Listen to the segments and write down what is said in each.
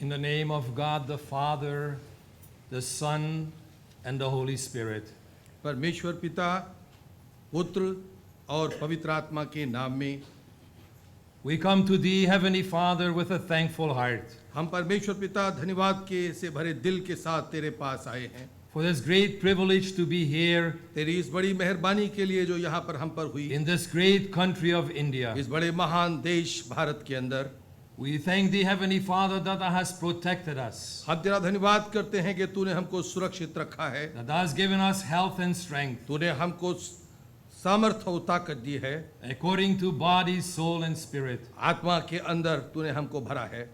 In the name of God the Father, the Son, and the Holy Spirit. परमेश्वर पिता, पुत्र और पवित्र आत्मा के नाम में We come to thee, Heavenly Father, with a thankful heart हम परमेश्वर पिता धन्यवाद के से भरे दिल के साथ तेरे पास आए हैं for this great privilege to be here तेरी इस बड़ी मेहरबानी के लिए जो यहाँ पर हम पर हुई in this great country of India. इस बड़े महान देश भारत के अंदर We thank thee, Heavenly Father, that thou hast protected us, हम तेरा धन्यवाद करते हैं कि तूने हमको सुरक्षित रखा है that thou hast given us health and strength तूने हमको सामर्थ्य और ताकत दी है according to body, soul, and spirit. आत्मा के अंदर तूने हमको भरा है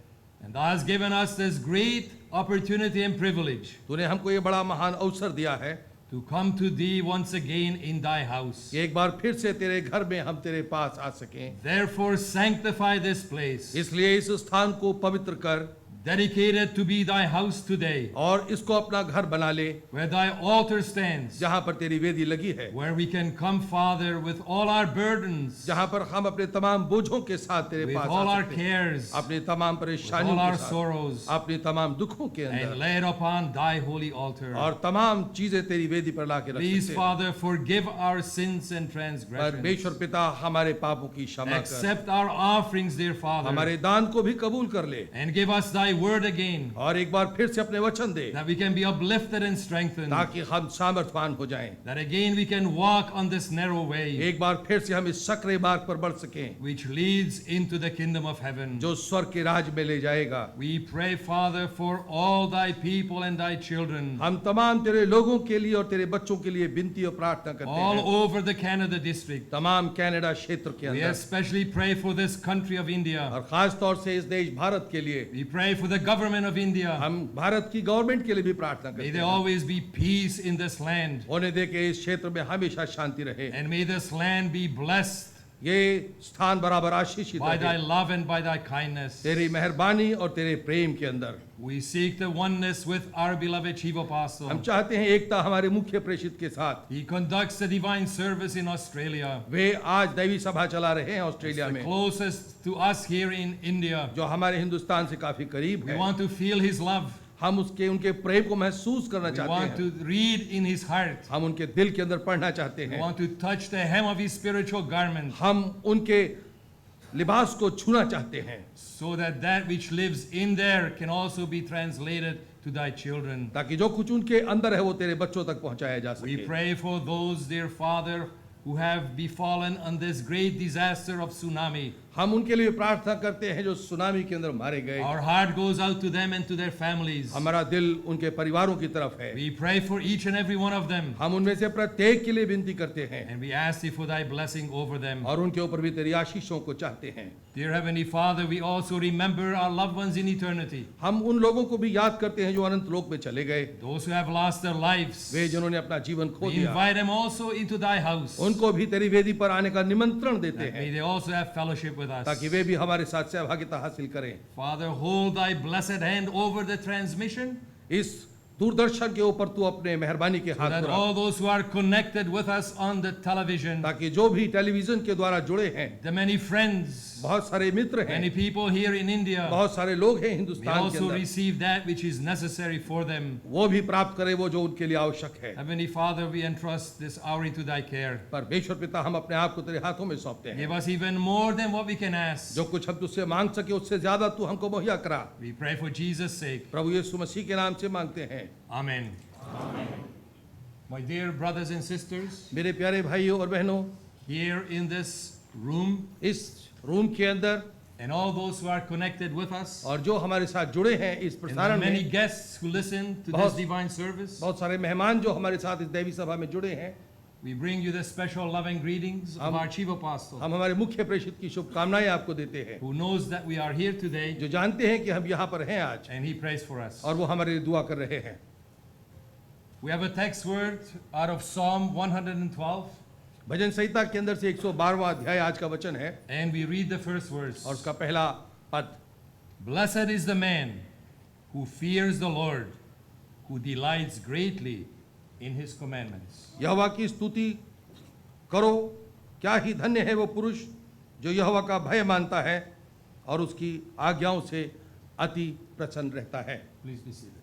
And thou hast given us this great opportunity and privilege तूने हमको ये बड़ा महान अवसर दिया है to come to thee once again in thy house. कि एक बार फिर से तेरे घर में हम तेरे पास आ सकें Therefore sanctify this place, इसलिए इस स्थान को पवित्र कर dedicated to be thy house today, और इसको अपना घर बना ले where thy altar stands, जहाँ पर तेरी वेदी लगी है where we can come, Father, with all our burdens, जहाँ पर हम अपने तमाम बोझों के साथ तेरे with pass all uh our सकते हैं cares, अपनी तमाम with परेशानियों all our के साथ sorrows, अपनी तमाम दुखों के and अंदर lay it upon thy holy altar. और तमाम चीजें तेरी वेदी पर ला के रख Please, सकते हैं Father, forgive our sins and transgressions. परमेश्वर पिता हमारे पापों की क्षमा कर Accept our offerings, dear Father, हमारे दान को भी कबूल कर ले and give us thy word again, और एक बार फिर से अपने वचन दे that we can be uplifted and strengthened, ताकि हम सामर्थ्यवान हो जाएं that again we can walk on this narrow way एक बार फिर से हम इस सकरे मार्ग पर बढ़ सकें which leads into the kingdom of heaven. जो स्वर्ग के राज में ले जाएगा We pray, Father, for all thy people and thy children हम तमाम तेरे लोगों के लिए और तेरे बच्चों के लिए विनती और प्रार्थना करते all हैं over the Canada district. तमाम कनाडा क्षेत्र के We अंदर especially pray for this country of India. और खास तौर से इस देश भारत के लिए We pray for the government of India. हम भारत की गवर्नमेंट के लिए भी प्रार्थना May करते there हैं always be peace in this land, होने दे के इस क्षेत्र में हमेशा शांति रहे and may this land be blessed ये स्थान बराबर आशीषित by thy रहे love and by thy kindness. तेरी मेहरबानी और तेरे प्रेम के अंदर We seek the oneness with our beloved Chief हम Apostle. चाहते हैं एकता हमारे मुख्य प्रेषित के साथ He conducts a divine service in Australia, वे आज दैवी सभा चला रहे हैं ऑस्ट्रेलिया the में closest to us here in India. जो हमारे हिंदुस्तान से काफी करीब We है want to feel his love. हम उसके उनके प्रेम को महसूस करना We चाहते want हैं to read in his heart. हम उनके दिल के अंदर पढ़ना चाहते We हैं want to touch the hem of his spiritual garment, हम उनके लिबास को छूना चाहते हैं so that that which lives in there can also be translated to thy children. ताकि जो कुछ उनके अंदर है वो तेरे बच्चों तक पहुंचाया जा We सके pray for those, dear Father, who have befallen on this great disaster of tsunami हम उनके लिए प्रार्थना करते हैं जो सुनामी के अंदर मारे गए। Our heart goes out to them and to their families. हमारा दिल उनके परिवारों की तरफ है। We pray for each and every one of them. हम उनमें से प्रत्येक के लिए विनती करते हैं And we ask thee for thy blessing over them. और उनके ऊपर भी तेरी आशीषों को चाहते हैं। Dear Heavenly Father, we also remember our loved ones in eternity. हम उन लोगों को भी याद करते हैं जो अनंत लोक में चले गए, Those who have lost their lives. वे जिन्होंने अपना जीवन खो We दिया, invite them also into thy house. उनको भी तेरी वेदी पर आने का निमंत्रण देते That may हैं they also have fellowship with us. ताकि वे भी हमारे साथ सहभागिता हासिल करें। Father, hold thy blessed hand over the transmission, इस दूरदर्शन के ऊपर तू अपने मेहरबानी के so हाथ that को all रख, those who are connected with us on the television, ताकि जो भी टेलीविजन के द्वारा जुड़े हैं, the many friends, बहुत सारे मित्र many हैं, people here in India, बहुत सारे लोग हैं may हिंदुस्तान के also अंदर, receive that which is necessary for them. वो भी प्राप्त करें वो जो उनके लिए आवश्यक है। Heavenly Father, we entrust this hour into thy care. परमेश्वर पिता, हम अपने आप को तेरे हाथों में सौंपते हैं। Give us even more than what we can ask. जो कुछ हम तुझसे मांग सके उससे ज्यादा तू हमको मुहैया करा। We pray for Jesus' sake. प्रभु यीशु मसीह के नाम से मांगते हैं, Amen. My dear brothers and sisters, मेरे प्यारे भाइयों और बहनों, here in this room, इस रूम के अंदर and all those who are connected with us, और जो हमारे साथ जुड़े हैं इस and the प्रसारण many में, guests who listen to this बहुत- divine service, बहुत सारे मेहमान जो हमारे साथ इस दैवी सभा में जुड़े हैं, we bring you the special loving greetings of हम- our chief apostle, हम हमारे मुख्य प्रेषित की शुभकामनाएं आपको देते हैं, who knows that we are here today, जो जानते हैं कि हम यहाँ पर हैं आज and he prays for us. और वो हमारे लिए दुआ कर रहे हैं। We have a text word out of Psalm 112, भजन संहिता के अंदर से 112वां अध्याय आज का वचन है and we read the first verse. और उसका पहला पद, Blessed is the man who fears the Lord, who delights greatly in his commandments. यहोवा की स्तुति करो, क्या ही धन्य है वो पुरुष जो यहोवा का भय मानता है और उसकी आज्ञाओं से अति प्रसन्न रहता है। Please be seated.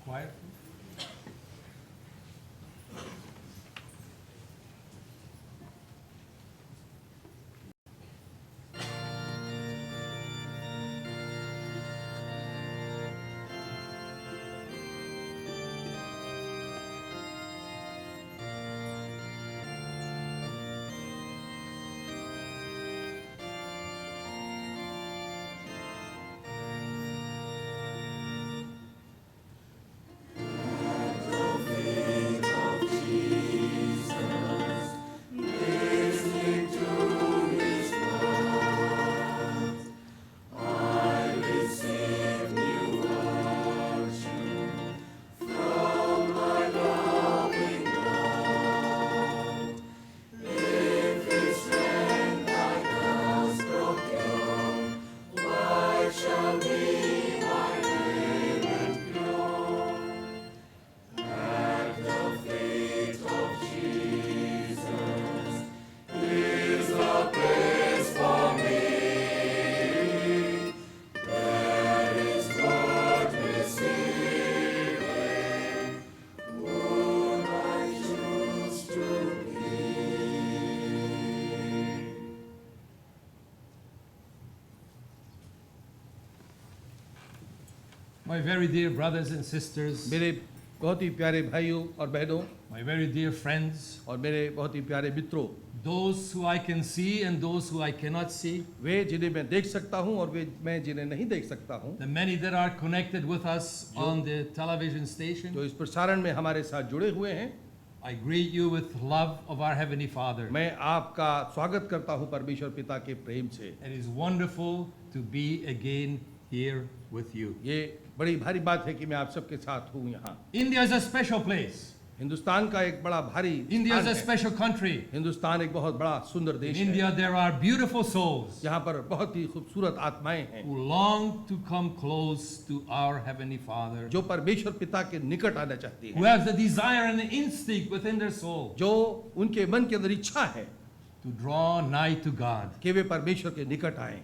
Quiet. My very dear brothers and sisters, मेरे बहुत ही प्यारे भाइयों और बहनों my very dear friends, और मेरे बहुत ही प्यारे मित्रों, those who I can see and those who I cannot see, वे जिन्हें मैं देख सकता हूं और वे मैं जिन्हें नहीं देख सकता हूं, the many that are connected with us on the television जो station, इस प्रसारण में हमारे साथ जुड़े हुए हैं, I greet you with love of our Heavenly Father. मैं आपका स्वागत करता हूं परमेश्वर पिता के प्रेम से। It is wonderful to be again here with you. ये बड़ी भारी बात है कि मैं आप सबके साथ हूं यहाँ। India is a special place. Hindustan का एक बड़ा भारी India is स्थान a है। special country. हिंदुस्तान एक बहुत बड़ा सुंदर In देश है। India, there are beautiful souls यहाँ पर बहुत ही खूबसूरत आत्माएं हैं who long to come close to our Heavenly Father, जो परमेश्वर पिता के निकट आना चाहती who हैं, have the desire and the instinct within their soul जो उनके मन के अंदर इच्छा है to draw nigh to God. कि वे परमेश्वर के निकट आएं।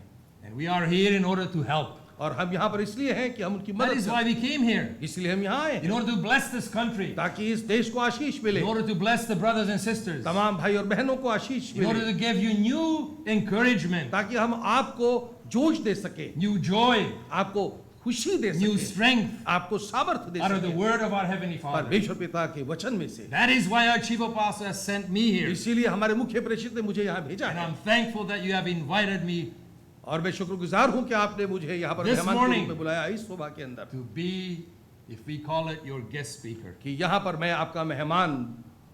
And we are here in order to help. और हम यहाँ पर इसलिए हैं कि हम उनकी That मदद is why करें, we came here, इसलिए हम यहाँ आए in हैं order to bless this country, ताकि इस देश को आशीष मिले, in order to bless the brothers and sisters, तमाम भाई और बहनों को आशीष in order मिले, to give you new encouragement, ताकि हम आपको जोश दे सके, new joy, आपको खुशी दे new सके, strength आपको सामर्थ्य दे out of the सके word of our Heavenly Father. परमेश्वर पिता के वचन में से। That is why our chief apostle has sent me here. इसीलिए हमारे मुख्य प्रेषित ने मुझे यहाँ भेजा And है I'm thankful that you have invited me और मैं शुक्रगुजार हूँ कि आपने मुझे यहाँ पर This मेहमान के morning रूप में बुलाया इस सुबह के अंदर to be, if we call it, your guest speaker. कि यहाँ पर मैं आपका मेहमान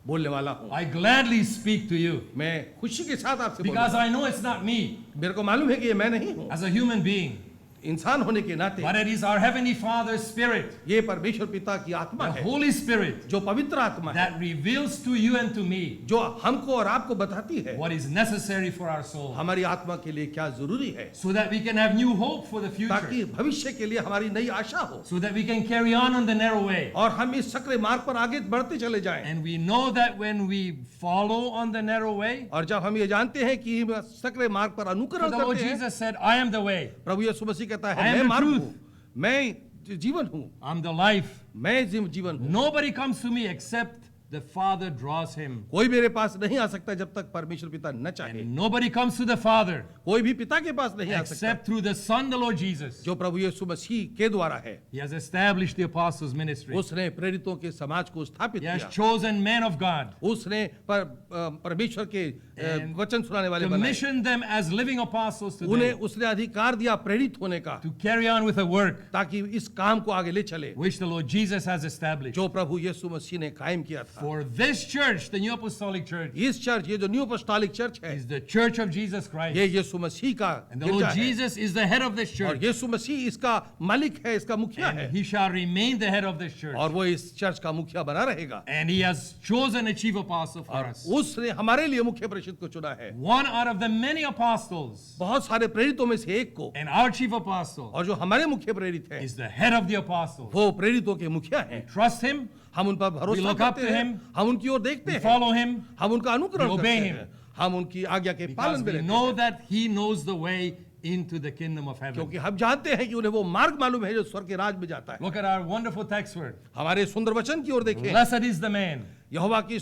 बोलने वाला हूँ। I gladly speak to you मैं खुशी के साथ आपसे because बोलूँगा। I know it's not me मेरे को मालूम है कि ये मैं नहीं हूँ, as a human being, इंसान होने के नाते but it is our Heavenly Father's Spirit, ये परमेश्वर पिता की आत्मा the है Holy Spirit, जो पवित्र आत्मा है that reveals to you and to me जो हमको और आपको बताती है what is necessary for our soul, हमारी आत्मा के लिए क्या जरूरी है, so that we can have new hope for the future, ताकि भविष्य के लिए हमारी नई आशा हो so that we can carry on the narrow way. और हम इस सक्रिय मार्ग पर आगे बढ़ते चले जाएं। And we know that when we follow on the narrow way, और जब हम ये जानते हैं कि हम सक्रिय मार्ग पर for अनुकरण the Lord करते हैं, Jesus said, I am the way, प्रभु यीशु मसीह कहता I है am मैं the मार्ग truth. हूँ, मैं जीवन हूँ, I'm the life. मैं जीवन हूँ। Nobody comes to me except the Father draws him. कोई मेरे पास नहीं आ सकता जब तक परमेश्वर पिता न चाहे। And nobody comes to the Father कोई भी पिता के पास नहीं आ सकता except through the Son, the Lord Jesus. जो प्रभु यीशु मसीह के द्वारा है। He has established the apostles' ministry. उसने प्रेरितों के समाज को स्थापित He has किया, chosen men of God, उसने परमेश्वर के And वचन सुनाने वाले बनाए, commissioned them as living apostles उन्हें today उसने अधिकार दिया प्रेरित होने का, to carry on with the work ताकि इस काम को आगे ले चले which the Lord Jesus has established. जो प्रभु यीशु मसीह ने कायम किया था। For this church, the New Apostolic Church, इस चर्च, ये जो न्यू अपोस्टोलिक चर्च है, is the church of Jesus Christ. ये यीशु मसीह का And the गिरजा Lord है Jesus is the head of this और church. यीशु मसीह इसका मालिक है, इसका मुखिया है And he shall remain the head of this church. और वो इस चर्च का मुखिया बना रहेगा। And he has chosen a chief apostle for और us. उसने हमारे लिए मुख्य प्रेषित को चुना है, One out of the many apostles. बहुत सारे प्रेरितों में से एक को, And our chief apostle और जो हमारे मुख्य प्रेरित है is the head of the apostles. वो प्रेरितों के मुखिया हैं। Trust him, हम उन पर We भरोसा look up करते to हैं, him. हम उनकी ओर देखते we हैं, follow him हम उनका अनुकरण We करते obey हैं, him. हम उनकी आज्ञा के because पालन में we रहते know हैं, that he knows the way into the kingdom of heaven. क्योंकि हम जानते हैं कि उन्हें वो मार्ग मालूम है जो स्वर्ग के राज में जाता है। Look at our wonderful text word. हमारे सुंदर वचन की ओर देखें, Blessed is the man यहोवा की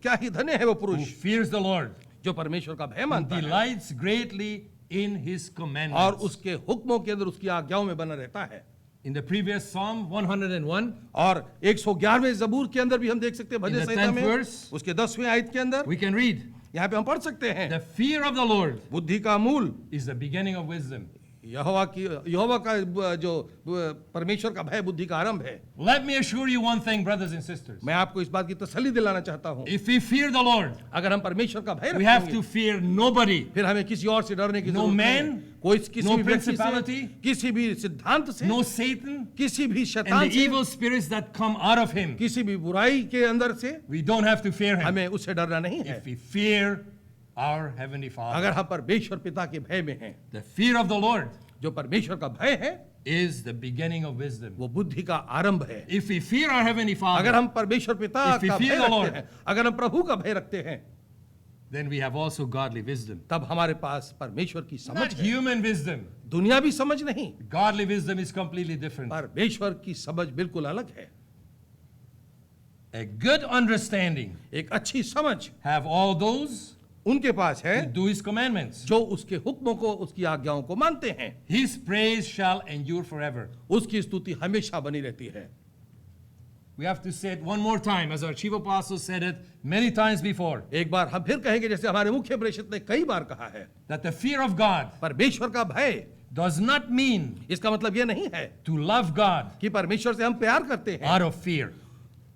क्या ही धन्य है वो who पुरुष fears the Lord, जो परमेश्वर का भय who मानता है delights greatly in his और commandments. उसके हुक्मों के अंदर उसकी आज्ञाओं में बना रहता है। In the previous Psalm 101, और 111वें जबूर के अंदर भी हम देख सकते हैं, भजन In the संहिता 10th में verse, उसके 10वें आयत के अंदर we can read, यहाँ पे हम पढ़ सकते हैं, the fear of the Lord बुद्धि का मूल is the beginning of wisdom. यहोवा का जो परमेश्वर का भय बुद्धि का आरंभ है। Let me assure you one thing, brothers and sisters. मैं आपको इस बात की तसल्ली दिलाना चाहता हूँ, If we fear the Lord, अगर हम परमेश्वर का भय we have रखेंगे to fear nobody. फिर हमें किसी और से डरने की No जरूरत man, नहीं, कोई किसी no भी व्यक्ति principality, से, किसी भी सिद्धांत से, No Satan किसी भी and शैतान the से, evil spirits that come out of him. किसी भी बुराई के अंदर से We don't have to fear him. हमें उससे डरना नहीं है If we fear our Heavenly Father. अगर हम परमेश्वर पिता के भय में हैं। The fear of the Lord जो परमेश्वर का भय है is the beginning of wisdom. वो बुद्धि का आरंभ है। If we fear our Heavenly अगर Father, हम परमेश्वर पिता If we का fear भय the Lord, रखते हैं, अगर हम प्रभु का भय रखते हैं, then we have also godly wisdom. तब हमारे पास परमेश्वर की समझ Not है, human wisdom. दुनियावी समझ नहीं, Godly wisdom is completely different. परमेश्वर की समझ बिल्कुल अलग है। A good understanding एक अच्छी समझ have all those उनके पास है who do His commandments. जो उसके हुक्मों को, उसकी आज्ञाओं को मानते हैं। His praise shall endure forever. उसकी स्तुति हमेशा बनी रहती है। We have to say it one more time, as our chief apostle said it many times before, एक बार हम फिर कहेंगे, जैसे हमारे मुख्य प्रेषित ने कई बार कहा है, that the fear of God परमेश्वर का भय does not mean इसका मतलब ये नहीं है to love God कि परमेश्वर से हम प्यार करते हैं out of fear.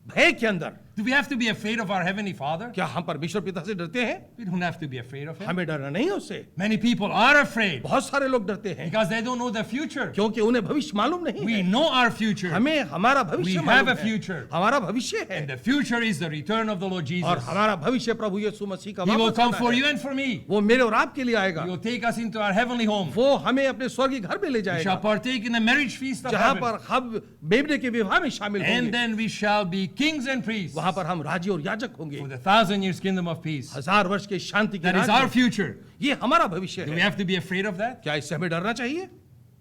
भय के अंदर। Do we have to be afraid of our Heavenly Father? क्या हम परमेश्वर पिता से डरते हैं? We don't have to be afraid of Him. हमें डरना नहीं है उससे। Many people are afraid बहुत सारे लोग डरते हैं because they don't know the future. क्योंकि उन्हें भविष्य मालूम नहीं We है। know our future, हमें हमारा We भविष्य have मालूम a है। future. हमारा भविष्य है and the future is the return of the Lord Jesus. और हमारा भविष्य प्रभु यीशु मसीह का He will वापस come आना for है। you and for me. वो मेरे और आपके लिए आएगा। He will take us into our heavenly home. वो हमें अपने स्वर्गीय घर में ले We shall जाएगा partake in the marriage feast of जहाँ heaven. पर हम बेबने के विवाह में शामिल And होंगे। then we shall be kings and priests वहाँ पर हम राजी और याजक होंगे। for the 1,000 years kingdom of peace. 1000 वर्ष के शांति के That is राज our में। future. ये हमारा भविष्य Do we है। have to be afraid of that? क्या इससे हमें डरना चाहिए?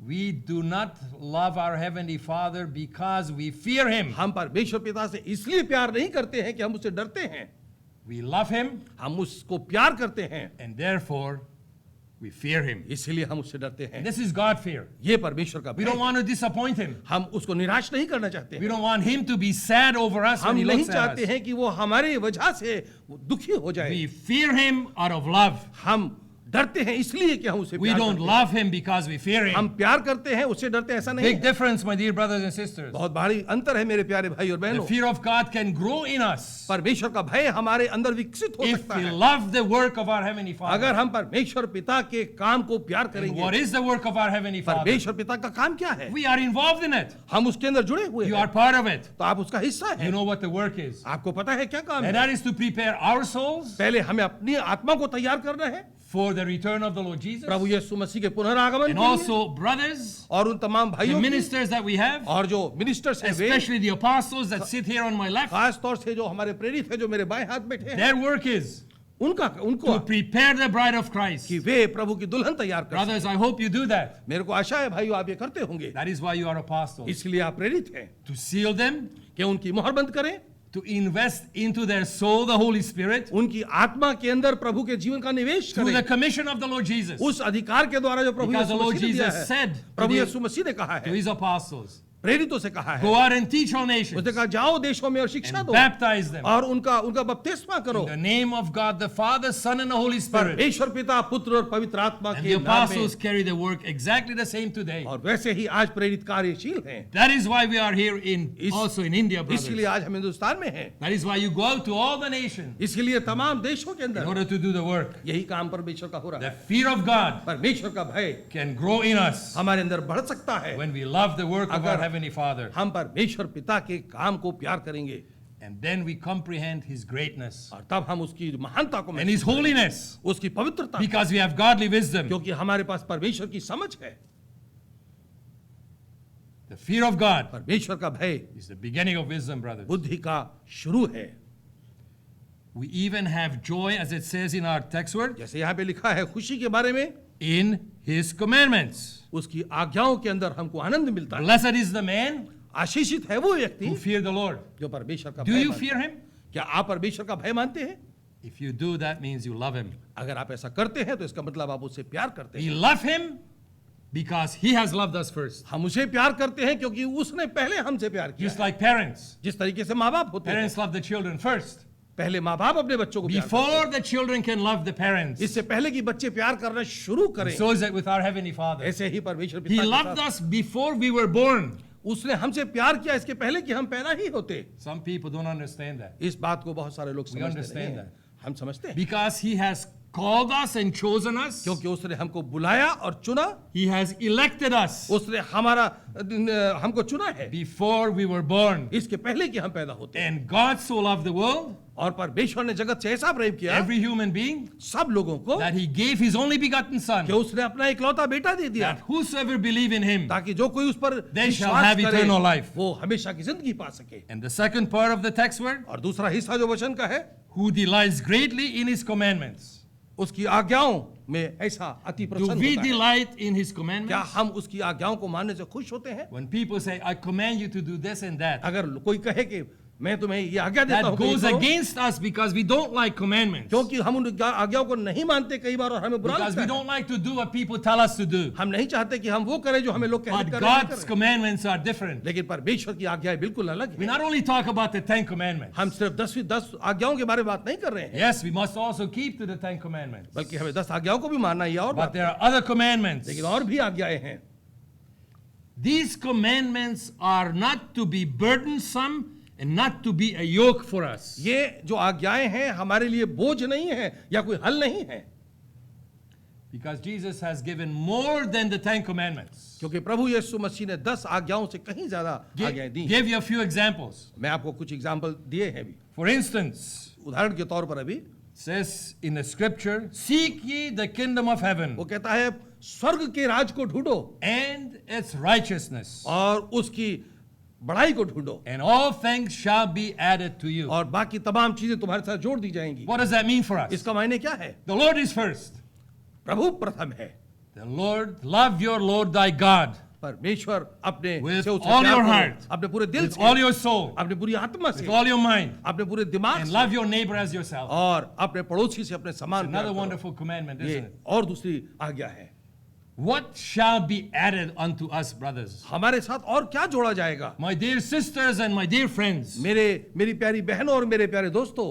We do not love our Heavenly Father because we fear Him. हम परमेश्वर पिता से इसलिए प्यार नहीं करते हैं कि हम उससे डरते हैं। We love Him हम उसको प्यार करते हैं and therefore We fear him. इसलिए हम उससे डरते हैं। This is God fear. ये परमेश्वर का We भय don't है। want to disappoint him. हम उसको निराश नहीं करना चाहते We हैं। don't want him to be sad over us when हम he नहीं looks at चाहते us. हैं कि वो हमारी वजह से वो दुखी हो जाए। We fear him out of love. हम डरते हैं इसलिए कि हम उसे We प्यार don't करते हैं। love him because we fear हम him. प्यार करते हैं उससे डरते हैं, ऐसा नहीं Big है। difference, my dear brothers and sisters. बहुत भारी अंतर है मेरे प्यारे भाई और The बहनों। fear of God can grow in us परमेश्वर का भय हमारे अंदर विकसित हो if सकता we है love the work of our Heavenly अगर Father. हम परमेश्वर पिता के काम को प्यार And करेंगे। what is the work of our Heavenly Father? परमेश्वर पिता का काम क्या है? We are involved in it. हम उसके अंदर जुड़े हुए You हैं, are part of it. तो आप उसका हिस्सा You हैं। know what the work is. आपको पता है क्या काम And है? that is to prepare our souls पहले हमें अपनी आत्मा को तैयार करना है for the return of the Lord Jesus. प्रभु यीशु मसीह के पुनरागमन And के लिए, also, brothers, और उन तमाम the भाइयों की, ministers that we have, और जो मिनिस्टर्स हैं वे, especially the apostles that sit here on my left, खास तौर से जो हमारे प्रेरित हैं जो मेरे बाएं हाथ बैठे हैं, their work is उनको to prepare the bride of Christ. कि वे प्रभु की दुल्हन तैयार कर सकें। Brothers, I hope you do that. मेरे को आशा है भाइयों आप ये करते होंगे, That is why you are apostles. इसलिए आप प्रेरित हैं To seal them, कि उनकी मोहर बंद करें, to invest into their soul the Holy Spirit, उनकी आत्मा के अंदर प्रभु के जीवन का निवेश through the करें commission of the Lord Jesus, उस अधिकार के द्वारा जो प्रभु Because the यीशु Lord मसीह ने दिया Jesus है। said प्रभु to the- यीशु मसीह ने कहा to है, his apostles. प्रेरितों से कहा है, Go out and teach all nations उसने कहा जाओ देशों में और शिक्षा and दो baptize them और उनका बपतिस्मा करो in the name of God the Father, Son, and the Holy Spirit. परमेश्वर पिता पुत्र और पवित्र आत्मा And के the नाम apostles में। carry the work exactly the same today. और वैसे ही आज प्रेरित कार्यशील हैं, That is why we are here इस- also in India, brothers. इसलिए आज हम हिंदुस्तान में हैं, That is why you go out to all the nations इसलिए तमाम देशों के in अंदर order to do the work. यही काम परमेश्वर का हो रहा The है। fear of God परमेश्वर का भय can grow in us हमारे अंदर बढ़ सकता है when we love the work of our अगर Heavenly Father. हम परमेश्वर पिता के काम को प्यार करेंगे And then we comprehend His greatness और तब हम उसकी महानता को and His महसूस करेंगे, holiness उसकी पवित्रता, because we have godly wisdom. क्योंकि हमारे पास परमेश्वर की समझ है। The fear of God परमेश्वर का भय is the beginning of wisdom, brothers. बुद्धि का शुरू है। We even have joy, as it says in our text word, जैसे यहाँ पे लिखा है खुशी के बारे में, in His commandments. उसकी आज्ञाओं के अंदर हमको आनंद मिलता है। Blessed is the man आशीषित है वो व्यक्ति who fear the Lord. जो परमेश्वर का Do भय you मानता fear है। Him? क्या आप परमेश्वर का भय मानते हैं? If you do, that means you love Him. अगर आप ऐसा करते हैं तो इसका मतलब आप उससे प्यार करते We हैं। love Him because He has loved us first. हम उसे प्यार करते हैं क्योंकि उसने पहले हमसे प्यार किया Just है। like parents. जिस तरीके से माँ बाप होते हैं, Parents love the children first. पहले माँ बाप अपने बच्चों को प्यार करते Before the children can love the हैं। parents. इससे पहले कि बच्चे प्यार करना शुरू करें, So is it with our Heavenly Father. ऐसे ही परमेश्वर He पिता के loved साथ us before we were born. उसने हमसे प्यार किया इसके पहले कि हम पैदा ही होते। Some people don't understand that. इस बात को बहुत सारे लोग We समझते understand नहीं हैं। हम समझते हैं Because He has called us and chosen us. क्योंकि उसने हमको बुलाया और चुना, He has elected us उसने हमको चुना है before we were born. इसके पहले कि हम पैदा होते हैं। And God so loved the world, और परमेश्वर ने जगत से ऐसा प्रेम किया every human being, सब लोगों को that He gave His only begotten Son, कि उसने अपना इकलौता बेटा दे दिया that whosoever believe in Him. ताकि जो कोई उस पर They shall विश्वास have करे eternal life. वो हमेशा की जिंदगी पा सके। And the second part of the text word, और दूसरा हिस्सा जो वचन का है, who delights greatly in His commandments. उसकी आज्ञाओं में ऐसा अति Do प्रसन्न we होता है। delight in His क्या commandments? हम उसकी आज्ञाओं को मानने से खुश होते हैं? When people say, I command you to do this and that, अगर कोई कहे कि मैं तुम्हें ये आज्ञा देता that हूं कि ये goes करो, against us because we don't like commandments. क्योंकि हम उन आज्ञाओं को नहीं मानते कई बार और हमें बुरा Because लगता we है। don't like to do what people tell us to do. हम नहीं चाहते कि हम वो करें जो हमें लोग कहते But हैं God's commandments are different. लेकिन परमेश्वर की आज्ञाएं बिल्कुल अलग We है। not only talk about the Ten Commandments. हम सिर्फ 10 आज्ञाओं के बारे में बात नहीं कर रहे हैं, Yes, we must also keep to the Ten Commandments. बल्कि हमें 10 आज्ञाओं को भी मानना ही है और But बात, there are other commandments. लेकिन और भी आज्ञाएं हैं। These commandments are not to be burdensome and not to be a yoke for us. ये जो आज्ञाएं हैं हमारे लिए बोझ नहीं है या कोई हल नहीं है, Because Jesus has given more than the Ten Commandments. क्योंकि प्रभु यीशु मसीह ने 10 आज्ञाओं से कहीं ज्यादा आज्ञाएं दी। Give you a few examples. मैं आपको कुछ एग्जाम्पल दिए हैं अभी। For instance, उदाहरण के तौर पर अभी it says in the scripture, seek ye the kingdom of heaven वो कहता है स्वर्ग के राज को ढूंढो and its righteousness, और उसकी बड़ाई को ढूंढो and all things shall be added to you. और बाकी तमाम चीजें तुम्हारे साथ जोड़ दी जाएंगी। What does that mean for us? इसका मायने क्या है? The Lord is first. प्रभु प्रथम है। The Lord, love your Lord thy God. परमेश्वर अपने With से उसे all प्यार your करो, heart, अपने पूरे दिल with से, all your soul, अपने पूरी आत्मा से, with all your mind, अपने पूरे दिमाग and से, love your neighbor as yourself. और अपने पड़ोसी से अपने It's समान प्यार another करो। wonderful commandment, ये isn't it? और दूसरी आज्ञा है। What shall be added unto us, brothers? हमारे साथ और क्या जोड़ा जाएगा? My dear sisters and my dear friends, मेरी प्यारी बहनों और मेरे प्यारे दोस्तों,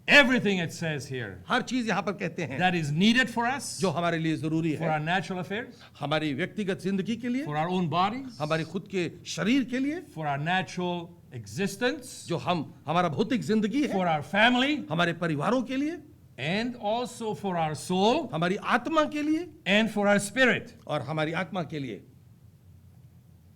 everything it says here हर चीज यहाँ पर कहते हैं that is needed for us, जो हमारे लिए जरूरी for है, our natural affairs, हमारी व्यक्तिगत जिंदगी के लिए, for our own bodies, हमारी खुद के शरीर के लिए, for our natural existence, जो हमारा भौतिक जिंदगी है, for our family, हमारे परिवारों के लिए, and also for our soul हमारी आत्मा के लिए and for our spirit. और हमारी आत्मा के लिए।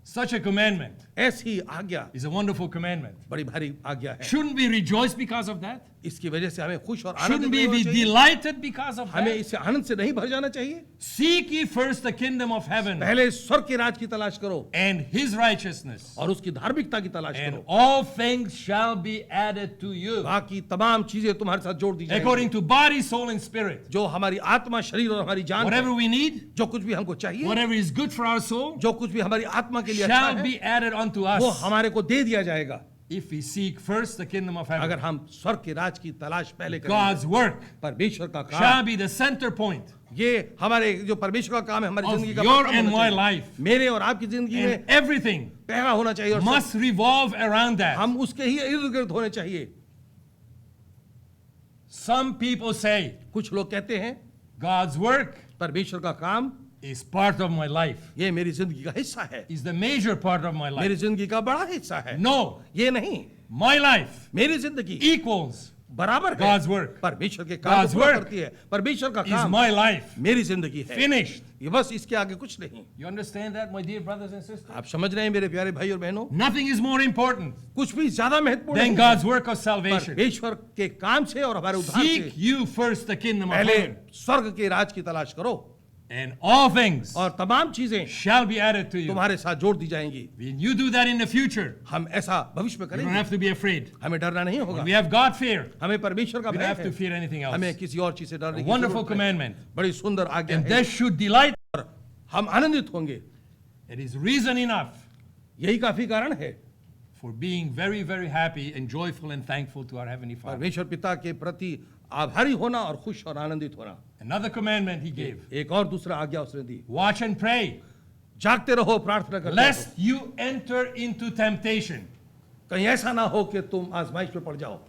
Such a commandment ऐसी आज्ञा is a wonderful commandment. बड़ी भारी आज्ञा है। Shouldn't we rejoice because of that? इसकी वजह से हमें खुश और Shouldn't आनंदित we होना be चाहिए। delighted because of हमें that? इससे आनंद से नहीं भर जाना चाहिए। Seek ye first the kingdom of heaven पहले स्वर्ग के राज की तलाश करो and his righteousness, और उसकी धार्मिकता की तलाश and करो। all things shall be added to you, बाकी तमाम चीजें तुम्हारे साथ जोड़ दी according जाएंगी। to body, soul, and spirit. जो हमारी आत्मा, शरीर और हमारी जान है, Whatever we need, जो कुछ भी हमको चाहिए, whatever is good for our soul, जो कुछ भी हमारी आत्मा के लिए अच्छा shall है, be added unto वो us हमारे को दे दिया जाएगा if we seek first the kingdom of अगर heaven. हम स्वर्ग के राज की तलाश पहले करें। God's work परमेश्वर का shall काम, be the center point ये हमारे जो परमेश्वर का काम है, हमारी of जिंदगी का your प्रथम and होना my चाहिए। life, मेरे और आपकी जिंदगी and में everything पहला होना चाहिए और must revolve around that. हम उसके ही इर्द गिर्द होने चाहिए। Some people say कुछ लोग कहते हैं God's work परमेश्वर का काम is part of my life, ये मेरी जिंदगी का हिस्सा है, is the major part of my मेरी life. जिंदगी का बड़ा हिस्सा है। No, ये नहीं, my life मेरी जिंदगी equals बराबर है God's work. परमेश्वर के काम God's को पूरा work करती है। परमेश्वर का is काम my life. मेरी जिंदगी है। Finished. ये बस इसके आगे कुछ नहीं। You understand that, my dear brothers and sisters? आप समझ रहे हैं मेरे प्यारे भाई और बहनों, Nothing is more important कुछ भी ज्यादा महत्वपूर्ण than नहीं God's work of salvation. परमेश्वर के काम से और हमारे उद्धार Seek से you first the kingdom of पहले heaven, स्वर्ग के राज की तलाश करो and all things और तमाम चीजें shall be added to you. तुम्हारे साथ जोड़ दी जाएंगी। When you do that in the future, हम ऐसा भविष्य में you don't करेंगे, have to be afraid. हमें डरना नहीं होगा। When we have God fear, हमें परमेश्वर का we भय don't have to है, fear anything else. हमें किसी और चीज से डरने A की wonderful जरूरत नहीं। commandment. बड़ी सुंदर आज्ञा And है that should delight. और हम आनंदित होंगे। It is reason enough यही काफी कारण है for being very, very happy and joyful and thankful to our Heavenly Father. परमेश्वर पिता के प्रति आभारी होना और खुश और आनंदित होना। Another commandment He gave. एक और दूसरा आज्ञा उसने दी, Watch and pray, जागते रहो, प्रार्थना करते lest रहो, you enter into temptation. कहीं ऐसा ना हो कि तुम आजमाइश में पड़ जाओ।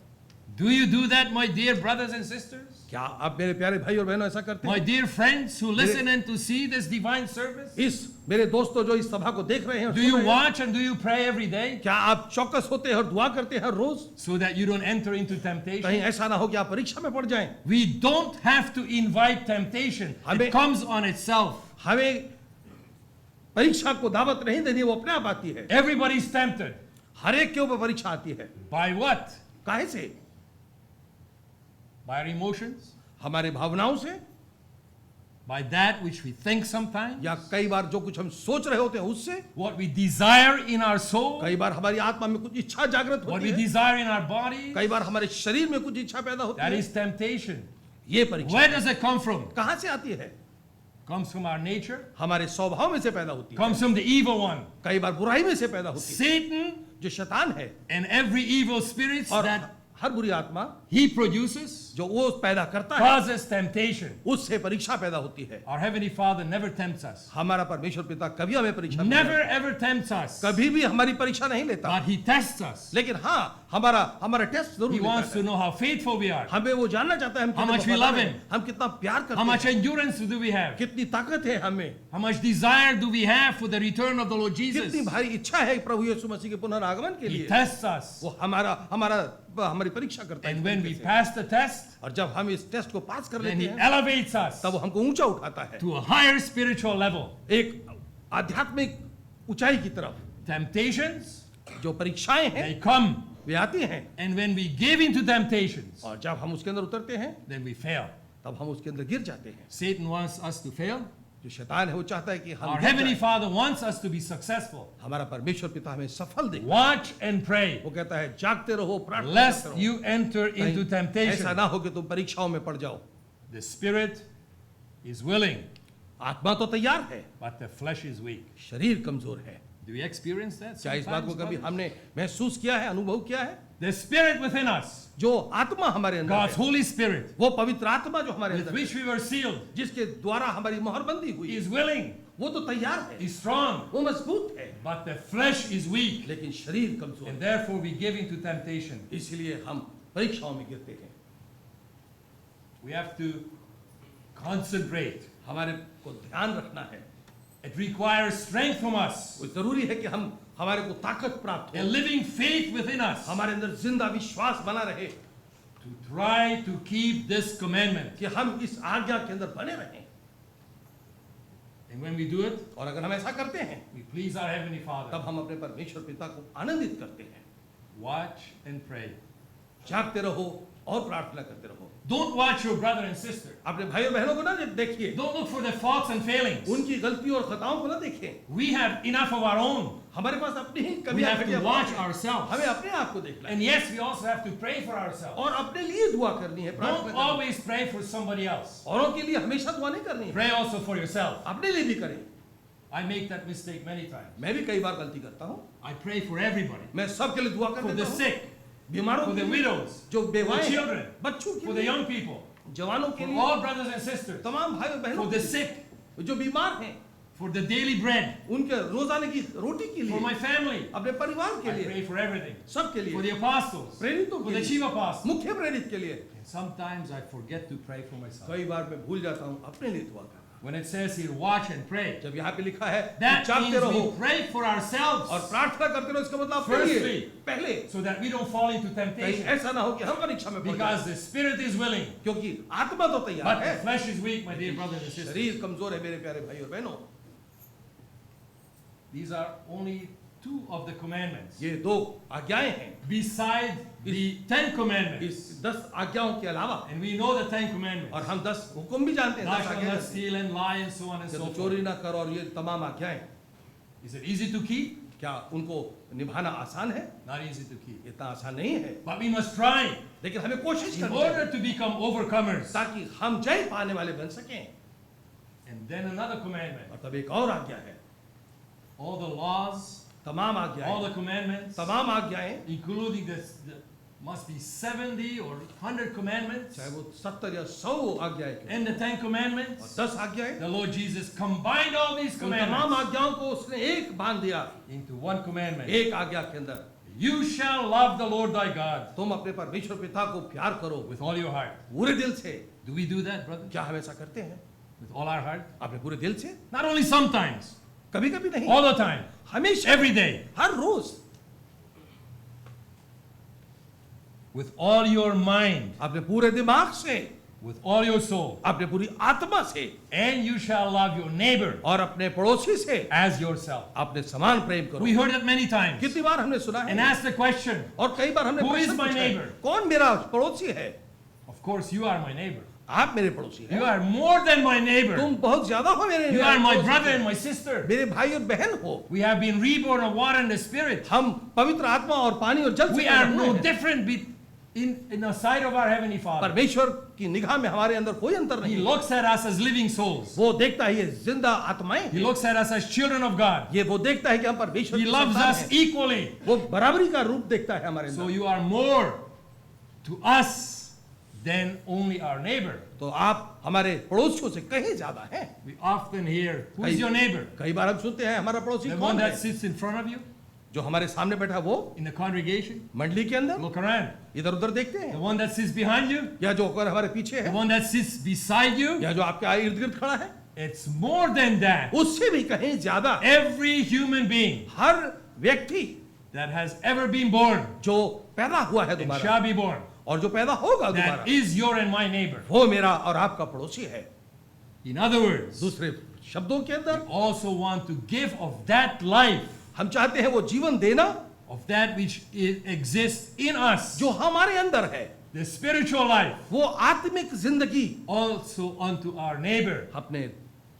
Do you do that, my dear brothers and sisters? क्या आप मेरे प्यारे भाई और बहनों ऐसा करते My हैं? dear friends who listen and to see this divine service? इस मेरे दोस्तों जो इस सभा को देख रहे हैं और Do सुन you रहे हैं, watch and do you pray every day क्या आप चौकस होते हैं और दुआ करते हैं हर रोज? so that you don't enter into कहीं temptation? ऐसा ना हो कि आप परीक्षा में पड़ जाएं। We don't have to invite temptation. हमें- It comes on itself. हमें परीक्षा को दावत नहीं देनी, वो अपने आप आती है। Everybody's tempted. हर एक के ऊपर परीक्षा आती है। By what? काहे से? By our emotions? हमारे भावनाओं से, By that which we think sometimes? या कई बार जो कुछ हम सोच रहे होते हैं उससे, What we desire in our soul? कई बार हमारी आत्मा में कुछ इच्छा जागृत What होती we है, desire in our body? कई बार हमारे शरीर में कुछ इच्छा पैदा होती That है। is temptation. ये परीक्षा Where does it come from? कहाँ से आती है? Comes from our nature? हमारे स्वभाव में से पैदा होती है, Comes from the evil one. कई बार बुराई में से पैदा होती है। Satan जो शैतान है and every evil spirit और that हर बुरी आत्मा he produces जो वो पैदा करता है, causes temptation. उससे परीक्षा पैदा होती है। Our Heavenly Father never tempts us. हमारा परमेश्वर पिता कभी हमें परीक्षा नहीं Never लेता, ever tempts us. कभी भी हमारी परीक्षा नहीं लेता, But He tests us. लेकिन हाँ हमारा टेस्ट जरूर He लेता wants है। to know how faithful we are. हमें वो जानना चाहता है हम How कितने much we वफादार love हैं, him. हम कितना प्यार How करते much हैं, endurance do we have? कितनी ताकत है हमें, How much desire do we have for the return of the Lord कितनी Jesus? भारी इच्छा है प्रभु यीशु मसीह के पुनरागमन के He लिए। tests us. वो हमारी परीक्षा करता है And इस when तरीके we से। pass the test, और जब हम इस टेस्ट को पास कर then लेते He हैं elevates us तब वो हमको ऊंचा उठाता है to a higher spiritual level. एक आध्यात्मिक ऊंचाई की तरफ। Temptations, जो परीक्षाएं हैं they come. वे आती हैं And when we give into temptations, और जब हम उसके अंदर उतरते हैं then we fail. तब हम उसके अंदर गिर जाते हैं। Satan wants us to fail. जो शैतान है वो चाहता है कि हम Our गिर Heavenly जाएं। Father wants us to be successful. हमारा परमेश्वर पिता हमें सफल देगा। Watch and pray, वो कहता है जागते रहो, प्रार्थना lest करते रहो, you enter into कहीं temptation. ऐसा ना हो कि तुम परीक्षाओं में पड़ जाओ। The spirit is willing, आत्मा तो तैयार है, but the flesh is weak. शरीर कमजोर है। Do we experience that? क्या इस बात को sometimes, कभी brothers? हमने महसूस किया है, अनुभव किया है? The spirit within us, जो आत्मा हमारे अंदर God's है, Holy Spirit, वो पवित्र आत्मा जो हमारे with अंदर which है, we were sealed, जिसके द्वारा हमारी मोहरबंदी हुई, is willing, वो तो तैयार है, is strong, वो मजबूत है, but the flesh is weak, लेकिन शरीर कमजोर and है। therefore we give in to temptation. इसलिए हम परीक्षाओं में गिरते हैं। We have to concentrate. हमारे को ध्यान रखना है। It requires strength from us, वो जरूरी है कि हम हमारे को ताकत प्राप्त a हो, living faith within us, हमारे अंदर जिंदा विश्वास बना रहे to try to keep this commandment. कि हम इस आज्ञा के अंदर बने रहें। And when we do it, और अगर हम ऐसा करते हैं, we please our Heavenly Father. तब हम अपने परमेश्वर पिता को आनंदित करते हैं। Watch and pray. जागते रहो और प्रार्थना करते रहो। Don't watch your brother and sister. अपने भाई और बहनों को ना देखिए, Don't look for their faults and failings. उनकी गलतियों और खताओं को ना देखें। We have enough of our own. हमारे पास अपनी ही We कमियां have to घटियां watch हैं। ourselves. हमें अपने आप को देखना है And yes, we also have to pray for ourselves. और अपने लिए दुआ करनी है, प्रार्थना Don't करनी है। always pray for somebody else. औरों के लिए हमेशा दुआ नहीं करनी है, Pray also for yourself. अपने लिए भी करें। I make that mistake many times. मैं भी कई बार गलती करता हूँ। I pray for everybody. मैं सबके लिए दुआ For करता the हूँ, sick, बीमारों for के the लिए, widows, जो for बेवाएं the हैं, children, बच्चों के for the लिए, young people, जवानों के for लिए, all brothers and sisters, तमाम भाई और बहनों for के the लिए, sick, जो बीमार हैं, for the daily bread, उनके रोजाने की रोटी के for लिए, my family. अपने परिवार के I लिए, pray for everything. सबके For the लिए, apostles, प्रेरितों for के the chief लिए, apostles. मुख्य प्रेरित के लिए। And sometimes I forget to pray for myself. कई बार मैं भूल जाता हूँ अपने लिए दुआ करना। When it says here, watch and pray, जब यहाँ पे लिखा है कि that जागते means रहो we pray for ourselves और प्रार्थना करते रहो, इसका मतलब अपने लिए Firstly, पहले, so that we don't fall into कहीं temptation. ऐसा ना हो कि हम परीक्षा में पड़ Because जाएं, the spirit is willing, क्योंकि आत्मा तो तैयार but the है, flesh is weak, my dear brothers and sisters. शरीर कमजोर है मेरे प्यारे भाई और बहनों। These are only two of the commandments. ये दो आज्ञाएं हैं Beside the 10 commandments. इस 10 आज्ञाओं के अलावा, And we know the 10 commandments. और हम 10 हुक्म भी जानते हैं, Thou 10 shalt आज्ञाएं not जानते हैं। steal and lie and so on and कि so तू चोरी forth. ना कर और ये तमाम आज्ञाएं, Is it easy to keep? क्या उनको निभाना आसान है? Not easy to keep. इतना आसान नहीं है, But we must try लेकिन हमें कोशिश in करनी order चाहिए to become overcomers. ताकि हम जय पाने वाले बन सकें। And then another commandment. और तब एक और आज्ञा है, All the laws, तमाम all आज्ञाएं, the commandments, तमाम आज्ञाएं, including the must be 70 or 100 commandments, चाहे वो 70 या 100 आज्ञाएं क्यों, and the 10 और commandments. 10 आज्ञाएं, The Lord Jesus combined all these उन तमाम commandments आज्ञाओं को उसने एक बांध दिया, into one commandment. एक आज्ञा के अंदर। You shall love the Lord thy God तुम अपने परमेश्वर पिता को प्यार करो with all your heart. पूरे दिल से। Do we do that, brother? क्या हम ऐसा करते हैं? With all our heart? अपने पूरे दिल से? Not only sometimes, कभी कभी नहीं, all the time, हमेशा, every day, her rose. with all your mind, अपने पूरे दिमाग से, with all your soul, अपने पूरी आत्मा से, and you shall love your neighbor और अपने पड़ोसी से as yourself. अपने समान प्रेम करो। We heard it many times. कितनी बार हमने सुना And है asked the question, और कई बार हमने Who is प्रश्न my पूछा है, neighbor? कौन मेरा पड़ोसी है? of course, you are my neighbor. आप मेरे पड़ोसी You हैं। are more than my neighbor. तुम बहुत ज्यादा हो मेरे You are my पड़ोसी brother से। and my sister. मेरे भाई और बहन हो। We have been reborn of water and the spirit. हम पवित्र आत्मा और पानी और जल से We are पैदा हुए no हैं। different in the sight of our Heavenly Father. परमेश्वर की निगाह में हमारे अंदर कोई अंतर He नहीं। looks at us as living souls. वो देखता है ये जिंदा आत्माएं He हैं। looks at us as children of God. ये वो देखता है कि हम परमेश्वर He की loves संतान us हैं। equally. वो बराबरी का रूप देखता है हमारे So अंदर। you are more to us than only our neighbor. तो आप हमारे पड़ोसियों से कहीं ज्यादा हैं। We often hear, who is your neighbor? कई बार हम सुनते हैं हमारा पड़ोसी The one कौन है? that sits in front of you जो हमारे सामने बैठा वो in the congregation? मंडली के अंदर Look around. इधर उधर देखते The हैं, one that sits behind you? या जो होकर हमारे पीछे The है, one that sits beside you? या जो आपके इर्द गिर्द खड़ा है, It's more than that. उससे भी कहीं ज्यादा Every human being हर व्यक्ति that has ever been born जो पैदा हुआ है and दोबारा shall be born, और जो पैदा होगा दोबारा, that is your and my neighbor. वो मेरा और आपका पड़ोसी है। In other words, दूसरे शब्दों के अंदर we also want to give of that life, हम चाहते हैं वो जीवन देना of that which exists in us, जो हमारे अंदर है, the spiritual life, वो आत्मिक जिंदगी also unto our neighbor. अपने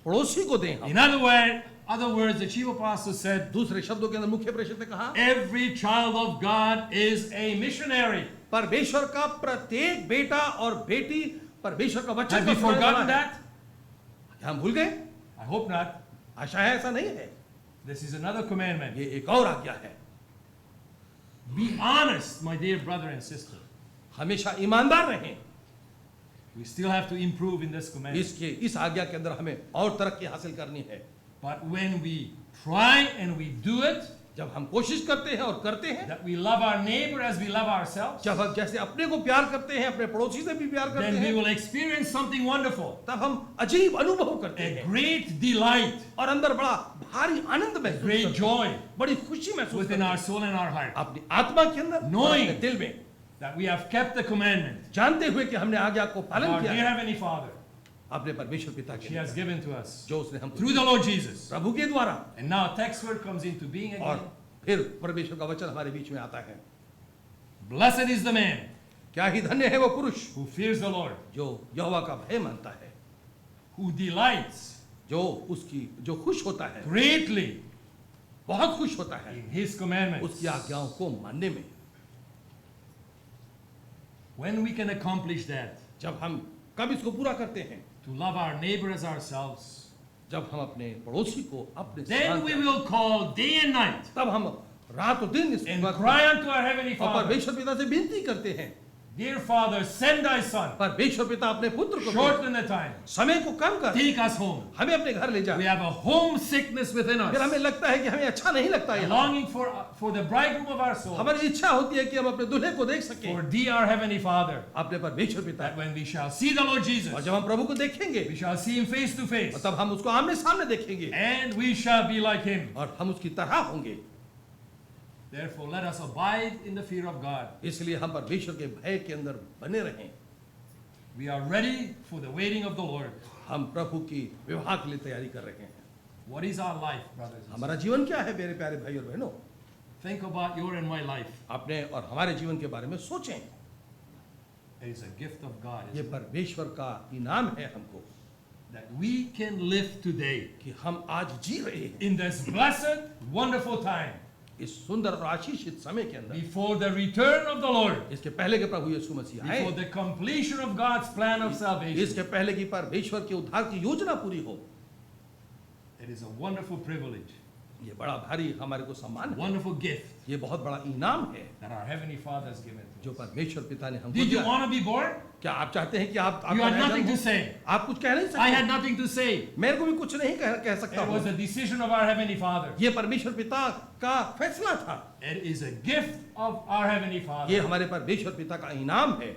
पड़ोसी को दें हम। In other words, the chief apostle said, दूसरे शब्दों के अंदर मुख्य प्रेषक ने कहा, every child of God is a missionary. परमेश्वर का प्रत्येक बेटा और बेटी परमेश्वर का वचन Have का we सुनाने वाला forgotten है। that? क्या हम भूल गए? I hope not. आशा है ऐसा नहीं है। This is another commandment. ये एक और आज्ञा है। Be honest, my dear brother and sister. हमेशा ईमानदार रहें। We still have to improve in this commandment. इस आज्ञा के अंदर हमें और तरक्की हासिल करनी है। But when we try and we do it, जब हम कोशिश करते हैं और करते हैं, that we love our neighbor as we love ourselves, जब हम जैसे अपने को प्यार करते हैं, अपने पड़ोसी से भी प्यार करते then we हैं, will experience something wonderful, तब हम अजीब अनुभव करते a हैं great delight, और अंदर बड़ा भारी आनंद a महसूस great करते हैं, joy बड़ी खुशी महसूस within करते our हैं soul and our heart, अपनी आत्मा के अंदर और Knowing अपने दिल में, that we have kept the commandment जानते हुए कि हमने आज्ञा को of पालन our किया dear है Heavenly Father, अपने परमेश्वर पिता He के has given to us जो उसने हमको through the Lord Jesus. प्रभु के द्वारा, And now text word comes into being again. और फिर परमेश्वर का वचन हमारे बीच में आता है। Blessed is the man क्या ही धन्य है वो पुरुष who fears the Lord, जो यहोवा का भय मानता है, who delights जो खुश होता है, greatly बहुत खुश होता है in His commandments. उसकी आज्ञाओं को मानने में। When we can accomplish that, जब हम कब इसको पूरा करते हैं, to love our neighbor as ourselves, जब हम अपने पड़ोसी को अपने then समान we करते हैं, will call day and night तब हम रात और दिन and इसको cry unto our Heavenly और Father, परमेश्वर पिता से विनती करते हैं, Dear Father, send thy Son, परमेश्वर पिता अपने पुत्र को shorten the time, समय को कम कर, take us home. हमें अपने घर ले जा। We have a homesickness within फिर हमें us, लगता है कि हमें अच्छा नहीं लगता a यहाँ, longing for the bridegroom of our soul, हमारी इच्छा होती है कि हम अपने दूल्हे को देख सकें, for thee, our Heavenly Father, अपने परमेश्वर पिता, that when we shall see the Lord Jesus, और जब हम प्रभु को देखेंगे we shall see Him face to face, और तब हम उसको आमने सामने देखेंगे and we shall be like Him. और हम उसकी तरह होंगे। Therefore, let us abide in the fear of God. इसलिए हम परमेश्वर के भय के अंदर बने रहें। We are ready for the waiting of the Lord. हम प्रभु की विवाह के लिए तैयारी कर रहे हैं। What is our life, brothers and sisters? हमारा जीवन क्या है मेरे प्यारे भाई और बहनों? Think about your and my life. अपने और हमारे जीवन के बारे में सोचें। It is a gift of God, ये isn't it? परमेश्वर का इनाम है हमको That we can live today कि हम आज जी रहे हैं in this blessed, wonderful time इस सुंदर और आशीषित समय के अंदर, before the return of the Lord, इसके पहले के प्रभु यीशु मसीह आए, before the completion of God's plan of salvation. इसके पहले की परमेश्वर के उद्धार की योजना पूरी हो। It is a wonderful privilege, ये बड़ा भारी हमारे को सम्मान है, wonderful gift ये बहुत बड़ा इनाम है that our Heavenly Father has given to जो us. परमेश्वर पिता ने हमको Did you दिया। want to be born? क्या आप चाहते हैं कि आप You आपका had नया nothing जन्म to हो? say. आप कुछ कह नहीं I had सकते, nothing to say. मेरे को भी कुछ नहीं कह सकता It was हूँ। a decision of our Heavenly Father. ये परमेश्वर पिता का फैसला था, It is a gift of our Heavenly ये Father. हमारे परमेश्वर पिता का इनाम है।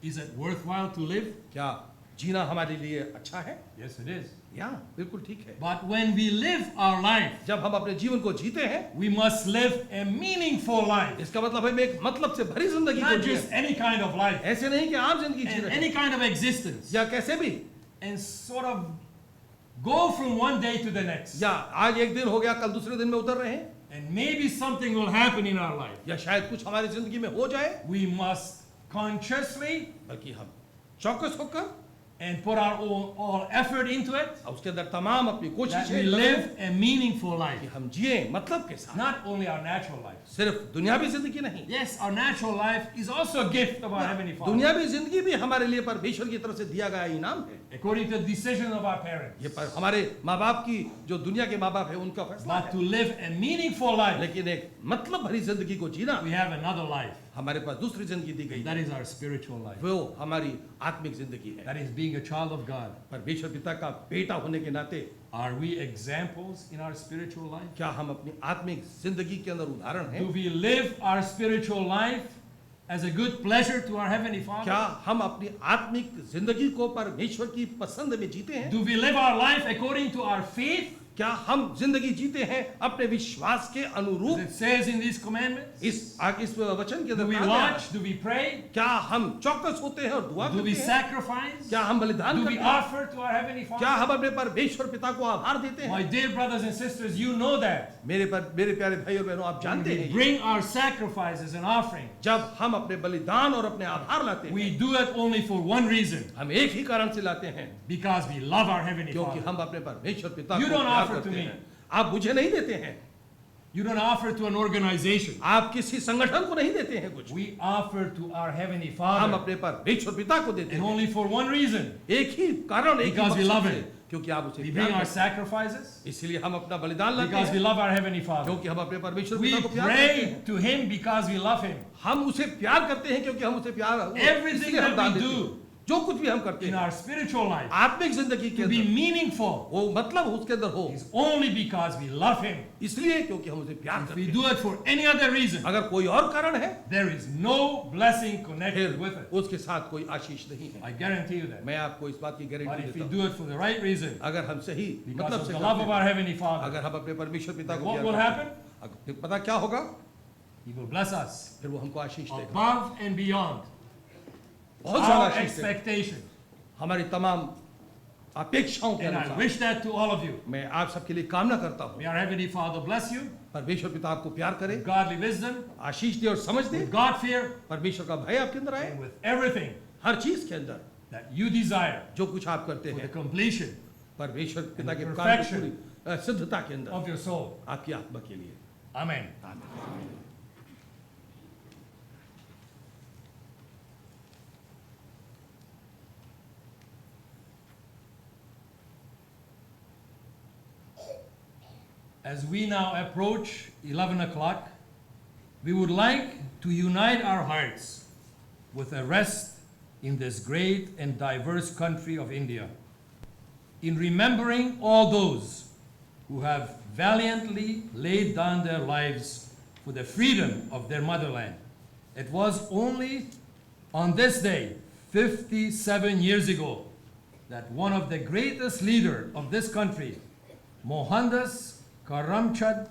Is it worthwhile to live? क्या जीना हमारे लिए अच्छा है? Yes, it is. या बिल्कुल ठीक है। But when we live our life, जब हम अपने जीवन को जीते हैं, we must live a meaningful life. इसका मतलब हम एक मतलब से भरी जिंदगी को Not जिए, just any kind of life ऐसे नहीं कि आम जिंदगी जी and रहे any हैं, kind of existence या कैसे भी, and sort of go from one day to the next. या आज एक दिन हो गया कल दूसरे दिन में उतर रहे हैं, And maybe something will happen in our life. या शायद कुछ हमारी जिंदगी में हो जाए, We must consciously बल्कि हम चौकस होकर and put our all effort into it और उसके अंदर तमाम अपनी that कोशिशें we लगाएं live a meaningful life. कि हम जिए मतलब के साथ, Not only our natural life. सिर्फ दुनियावी जिंदगी नहीं, Yes, our natural life is also a gift of our Heavenly Father. दुनियावी जिंदगी भी हमारे लिए परमेश्वर की तरफ से दिया गया इनाम है। According to the decision of our parents. ये पर हमारे माँ बाप की जो दुनिया के माँ बाप है उनका फैसला But है, to live a meaningful life, लेकिन एक मतलब भरी जिंदगी को जीना, we have another life. हमारे पास दूसरी जिंदगी दी गई That है, is our spiritual life. वो हमारी आत्मिक जिंदगी है। That is being a child of God. परमेश्वर पिता का बेटा होने के नाते Are we examples in our spiritual life? क्या हम अपनी आत्मिक जिंदगी के अंदर उदाहरण Do हैं? we live our spiritual life as a good pleasure to our Heavenly क्या Father? हम अपनी आत्मिक जिंदगी को परमेश्वर की पसंद में जीते हैं? Do we live our life according to our faith? क्या हम जिंदगी जीते हैं अपने विश्वास के As अनुरूप? it says in these commandments? इस वचन के Do अंदर we कहा गया है, watch? Do we pray? क्या हम चौकस होते हैं और दुआ Do we करते हैं? sacrifice? क्या हम बलिदान Do we करते हैं? offer to our Heavenly क्या Father? हम अपने परमेश्वर पिता को आभार देते My हैं? dear brothers and sisters, you know that. मेरे प्यारे भाई और बहनों, आप जानते We हैं, bring our sacrifices and offering. जब हम अपने बलिदान और अपने आभार लाते हैं, We do it only for one reason. हम एक ही कारण से लाते हैं, Because we love our Heavenly क्योंकि Father. हम अपने परमेश्वर पिता You को don't प्यार offer to करते me. हैं। आप मुझे नहीं देते हैं, You don't offer to an organization. आप किसी संगठन को नहीं देते हैं कुछ, We offer to our Heavenly हम Father. अपने परमेश्वर पिता को देते And हैं, only for one reason. एक ही कारण, एक ही Because we मकसद love से, him. क्योंकि आप उसे We प्यार bring our करते हैं, sacrifices इसलिए हम अपना बलिदान लाते because we हैं, love our Heavenly Father. क्योंकि हम अपने परमेश्वर We पिता को प्यार करते pray हैं, to Him because we love Him. हम उसे प्यार करते हैं क्योंकि हम उसे प्यार, Everything इसलिए हम that दान we देते हैं। do जो कुछ भी हम करते In हैं our spiritual life आत्मिक जिंदगी के to be अंदर, meaningful वो मतलब उसके अंदर हो, is only because we love Him. इसलिए क्योंकि हम उसे प्यार If करते we हैं। do it for any other reason, अगर कोई और कारण है, there is no blessing connected फिर with it. उसके साथ कोई आशीष नहीं है। I guarantee you that. मैं आपको इस बात की But गारंटी if we देता हूँ, do it for the right reason, अगर हम सही because मतलब of से the love करते of हैं, our Heavenly Father, अगर हम अपने परमेश्वर पिता को what प्यार will करते happen? हैं, फिर पता क्या होगा? He will bless us फिर वो हमको आशीष देगा, above and beyond बहुत सारा our आशीष देगा, expectation. हमारी तमाम अपेक्षाओं के And I अनुसार। wish that to all of you. मैं आप सबके लिए कामना करता हूँ, May our Heavenly Father bless you परमेश्वर पिता आपको प्यार करे, with godly wisdom, आशीष दे और समझ दे, with God fear, परमेश्वर का भय आपके अंदर आए, and with everything हर चीज के अंदर that you desire जो कुछ आप करते for the हैं, completion परमेश्वर पिता के and काम की perfection पूरी सिद्धता के अंदर of your soul. आपकी आत्मा के लिए। Amen. आमीन। As we now approach 11 o'clock, we would like to unite our hearts with a rest in this great and diverse country of India, in remembering all those who have valiantly laid down their lives for the freedom of their motherland. It was only on this day, 57 years ago, that one of the greatest leaders of this country, Mohandas Karamchand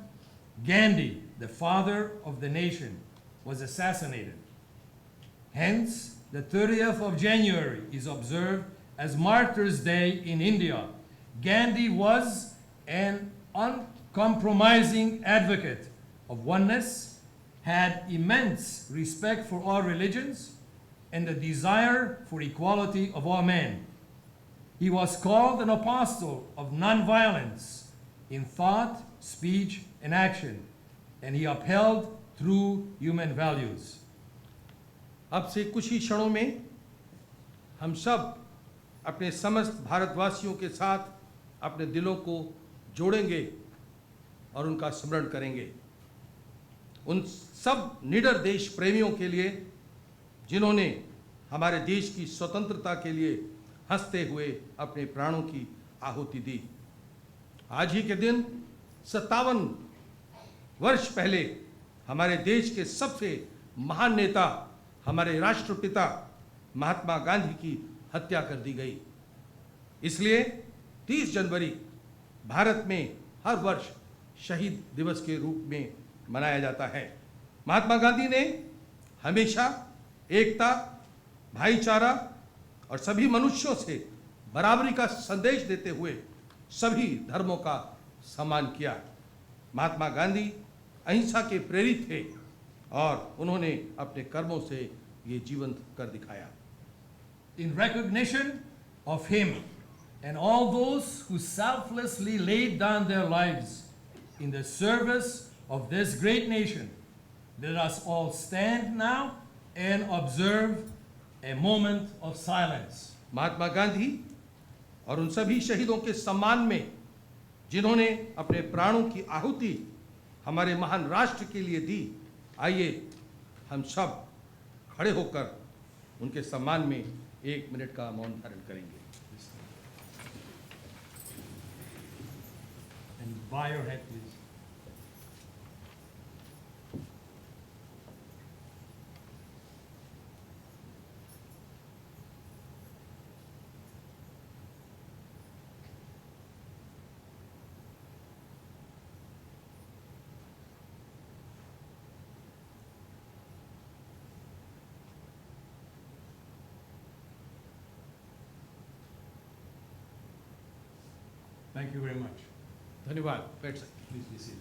Gandhi, the father of the nation, was assassinated. Hence, the 30th of January is observed as Martyrs' Day in India. Gandhi was an uncompromising advocate of oneness, had immense respect for all religions, and a desire for equality of all men. He was called an apostle of nonviolence in thought, speech, and action, and he upheld true human values. अब से कुछ ही क्षणों में हम सब अपने समस्त भारतवासियों के साथ अपने दिलों को जोड़ेंगे और उनका स्मरण करेंगे, उन सब निडर देश प्रेमियों के लिए जिन्होंने हमारे देश की स्वतंत्रता के लिए हंसते हुए अपने प्राणों की आहुति दी। आज ही के दिन 57 वर्ष पहले हमारे देश के सबसे महान नेता, हमारे राष्ट्रपिता महात्मा गांधी की हत्या कर दी गई। इसलिए 30 जनवरी भारत में हर वर्ष शहीद दिवस के रूप में मनाया जाता है। महात्मा गांधी ने हमेशा एकता, भाईचारा और सभी मनुष्यों से बराबरी का संदेश देते हुए सभी धर्मों का सम्मान किया। महात्मा गांधी अहिंसा के प्रेरित थे और उन्होंने अपने कर्मों से ये जीवंत कर दिखाया। In recognition of him and all those who selflessly laid down their lives in the service of this great nation, let us all stand now and observe a moment of silence. Mahatma Gandhi और उन सभी शहीदों के सम्मान में जिन्होंने अपने प्राणों की आहुति हमारे महान राष्ट्र के लिए दी, आइए हम सब खड़े होकर उनके सम्मान में 1 मिनट का मौन धारण करेंगे। And bow your head, please. Thank you very much. धन्यवाद, बैठ सकते Please be seated.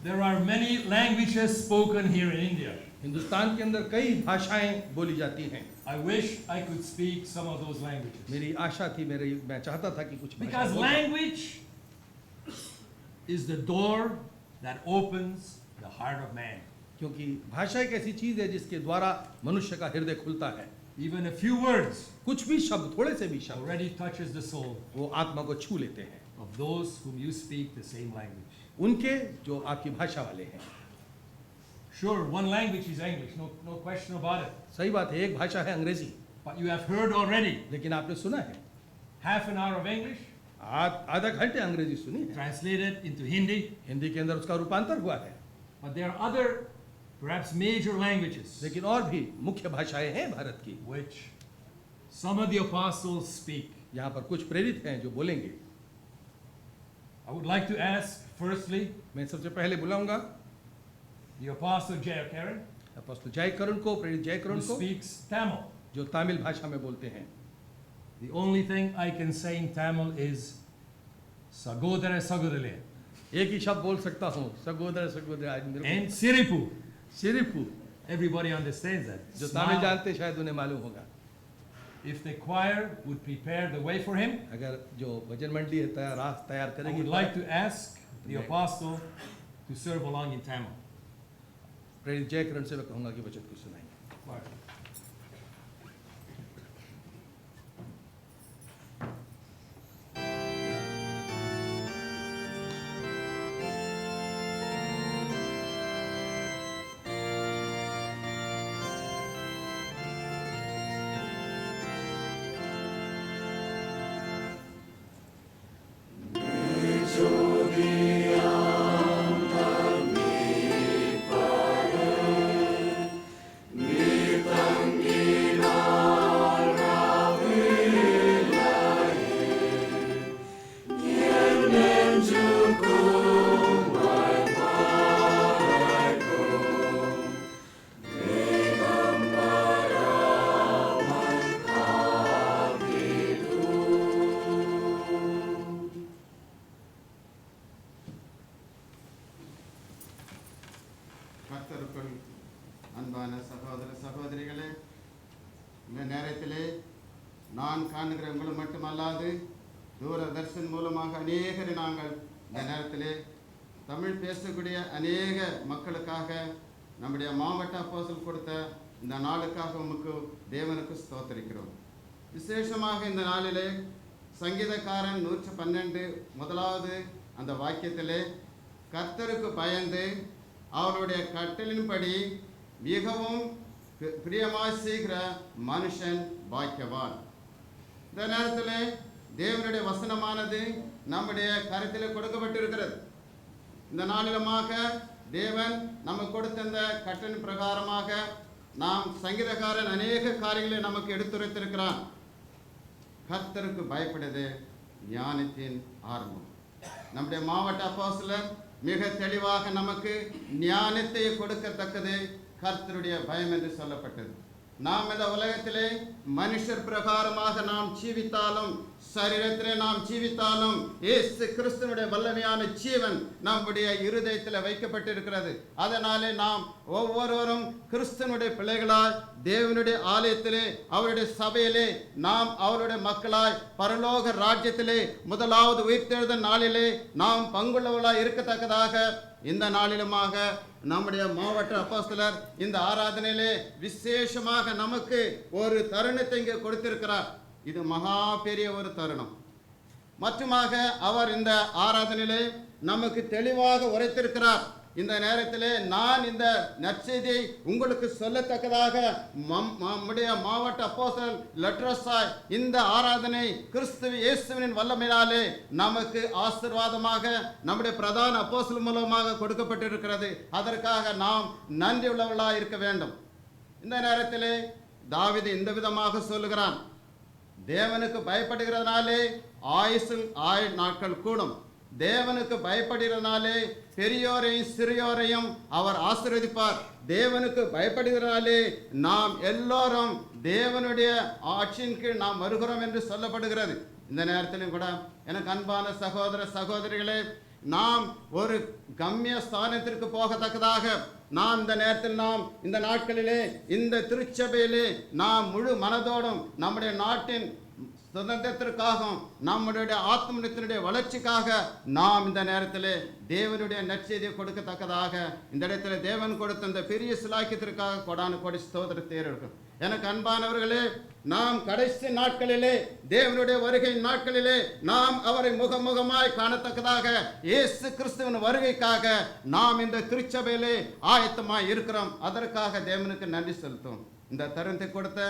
There are many languages spoken here in India. Hindustan के अंदर कई भाषाएं बोली जाती हैं। I wish I could speak some of those languages. मेरी आशा थी, मैं चाहता था कि कुछ भाषाएं Because बोल सकूं। language is the door that opens the heart of man. क्योंकि भाषा एक ऐसी चीज है जिसके द्वारा मनुष्य का हृदय खुलता है। Even a few words कुछ भी शब्द, थोड़े से भी शब्द, already touches the soul वो आत्मा को छू लेते हैं, of those whom you speak the same language. उनके जो आपकी भाषा वाले हैं। Sure, one language is English, no question about it. सही बात है, एक भाषा है अंग्रेजी, But you have heard already लेकिन आपने सुना है half an hour of English आधा घंटे अंग्रेजी सुनी है, translated into Hindi. हिंदी के अंदर उसका रूपांतर हुआ है। But there are other, perhaps major languages, लेकिन और भी मुख्य भाषाएं हैं भारत की, which some of the apostles speak. यहाँ पर कुछ प्रेरित हैं जो बोलेंगे। I would like to ask, firstly, मैं सबसे पहले बुलाऊंगा the apostle Jayakaran, अपॉस्टल जयकरण को, प्रेरित who जयकरण को, speaks Tamil. जो तमिल भाषा में बोलते हैं। The only thing I can say in Tamil is Sagodara Sagodale एक ही शब्द बोल सकता हूँ, सगोदर सगोदर। आज मेरे and Siripu. को सिरिपू, Everybody understands that. जो Smile. तमिल जानते शायद उन्हें मालूम होगा। If the choir would prepare the way for him, अगर जो भजन मंडली है तैयार I करेगी, would like to ask the apostle to serve along in Tamil. प्रेरित जयकरण से मैं कहूँगा कि वचन को सुनाएंगे। Choir. கர்த்தருக்குள் அன்பான சகோதர சகோதரிகளே, இந்த நேரத்திலே நான் காணுகிற உங்களை மட்டுமல்லாது தூரதர்ஷன் மூலமாக அநேகரை நாங்கள் இந்த நேரத்திலே தமிழ் பேசக்கூடிய அநேக மக்களுக்காக நம்முடைய மாவட்ட அப்போஸ்தலர் கொடுத்த இந்த நாளுக்காக உமக்கு தேவனுக்கு ஸ்தோத்திரிக்கிறோம். விசேஷமாக இந்த நாளிலே சங்கீதக்காரன் 112 முதலாவது அந்த வாக்கியத்திலே கர்த்தருக்கு பயந்து அவருடைய கட்டளின்படி மிகவும் பிரியமாய் செய்கிற மனுஷன் பாக்கியவான். இந்த நேரத்தில் தேவனுடைய வசனமானது நம்முடைய கருத்தில் கொடுக்கப்பட்டிருக்கிறது. இந்த நாளிலுமாக தேவன் நமக்கு கொடுத்த இந்த கட்டளின் பிரகாரமாக நாம் சங்கீதக்காரன் அநேக காரியங்களை நமக்கு எடுத்துரைத்திருக்கிறான். கர்த்தருக்கு பயப்படுது ஞானத்தின் ஆரம்பம். நம்முடைய மாவட்ட அப்போஸ்தலர் மிக தெளிவாக நமக்கு ஞானத்தை கொடுக்கத்தக்கது கர்த்தருடைய பயம் என்று சொல்லப்பட்டது. நாம் இந்த உலகத்திலே மனுஷர் பிரகாரமாக நாம் ஜீவித்தாலும், சரீரத்திலே நாம் ஜீவித்தாலும், இயேசு கிறிஸ்துவினுடைய வல்லமையான ஜீவன் நம்முடைய இருதயத்தில் வைக்கப்பட்டிருக்கிறது. அதனாலே நாம் ஒவ்வொருவரும் கிறிஸ்துவனுடைய பிள்ளைகளாய் தேவனுடைய ஆலயத்திலே, அவருடைய சபையிலே, நாம் அவருடைய மக்களாய் பரலோக ராஜ்யத்திலே முதலாவது உயிர்த்தெழுதல் நாளிலே நாம் பங்குள்ளவர்களாய் இருக்கத்தக்கதாக இந்த நாளிலுமாக நம்முடைய மாவட்ட அப்போஸ்தலர் இந்த ஆராதனையிலே விசேஷமாக நமக்கு ஒரு தருணத்தை இங்கே கொடுத்திருக்கிறார். இது மகா பெரிய ஒரு தருணம். மற்றுமாக அவர் இந்த ஆராதனையிலே நமக்கு தெளிவாக உரைத்திருக்கிறார். இந்த நேரத்திலே நான் இந்த நற்செய்தியை உங்களுக்கு சொல்லத்தக்கதாக நம்முடைய மாவட்ட அப்போஸ்தலர் லெட்ரஸாய் இந்த ஆராதனை கிறிஸ்து இயேசுவின் வல்லமையினாலே நமக்கு ஆசீர்வாதமாக நம்முடைய பிரதான அப்போஸ்தலர் மூலமாக கொடுக்கப்பட்டிருக்கிறது. அதற்காக நாம் நன்றி உள்ளவர்களாக இருக்க வேண்டும். இந்த நேரத்திலே தாவீது இந்த விதமாக சொல்லுகிறான், தேவனுக்கு பயப்படுகிறதுனாலே ஆயுள் நாட்கள் கூடும். தேவனுக்கு பயப்படுகிறனாலே பெரியோரையும் சிறியோரையும் அவர் ஆசீர்வதிப்பார். தேவனுக்கு பயப்படுகிறனாலே நாம் எல்லோரும் தேவனுடைய ஆட்சியின் கீழ் நாம் வருகிறோம் என்று சொல்லப்படுகிறது. இந்த நேரத்திலும் கூட எனக்கு அன்பான சகோதர சகோதரிகளே, நாம் ஒரு கம்ய ஸ்தானத்திற்கு போகத்தக்கதாக நாம் இந்த நேரத்தில் நாம் இந்த நாட்களிலே இந்த திருச்சபையிலே நாம் முழு மனதோடும் நம்முடைய நாட்டின் சுதந்திரத்திற்காகவும் நம்முடைய ஆத்மனியத்தினுடைய வளர்ச்சிக்காக நாம் இந்த நேரத்திலே தேவனுடைய நற்செய்தியை கொடுக்கத்தக்கதாக இந்த இடத்துல தேவன் கொடுத்த இந்த பெரிய சிலாக்கியத்திற்காக கொடான கொடி ஸ்தோத்திரத்தை இருக்கும். எனக்கு அன்பானவர்களே, நாம் கடைசி நாட்களிலே தேவனுடைய வருகை நாட்களிலே நாம் அவரை முகமுகமாய் காணத்தக்கதாக இயேசு கிறிஸ்துவின் வருகைக்காக நாம் இந்த திருச்சபையிலே ஆயத்தமாய் இருக்கிறோம். அதற்காக தேவனுக்கு நன்றி செலுத்தும். இந்த தருணத்தை கொடுத்த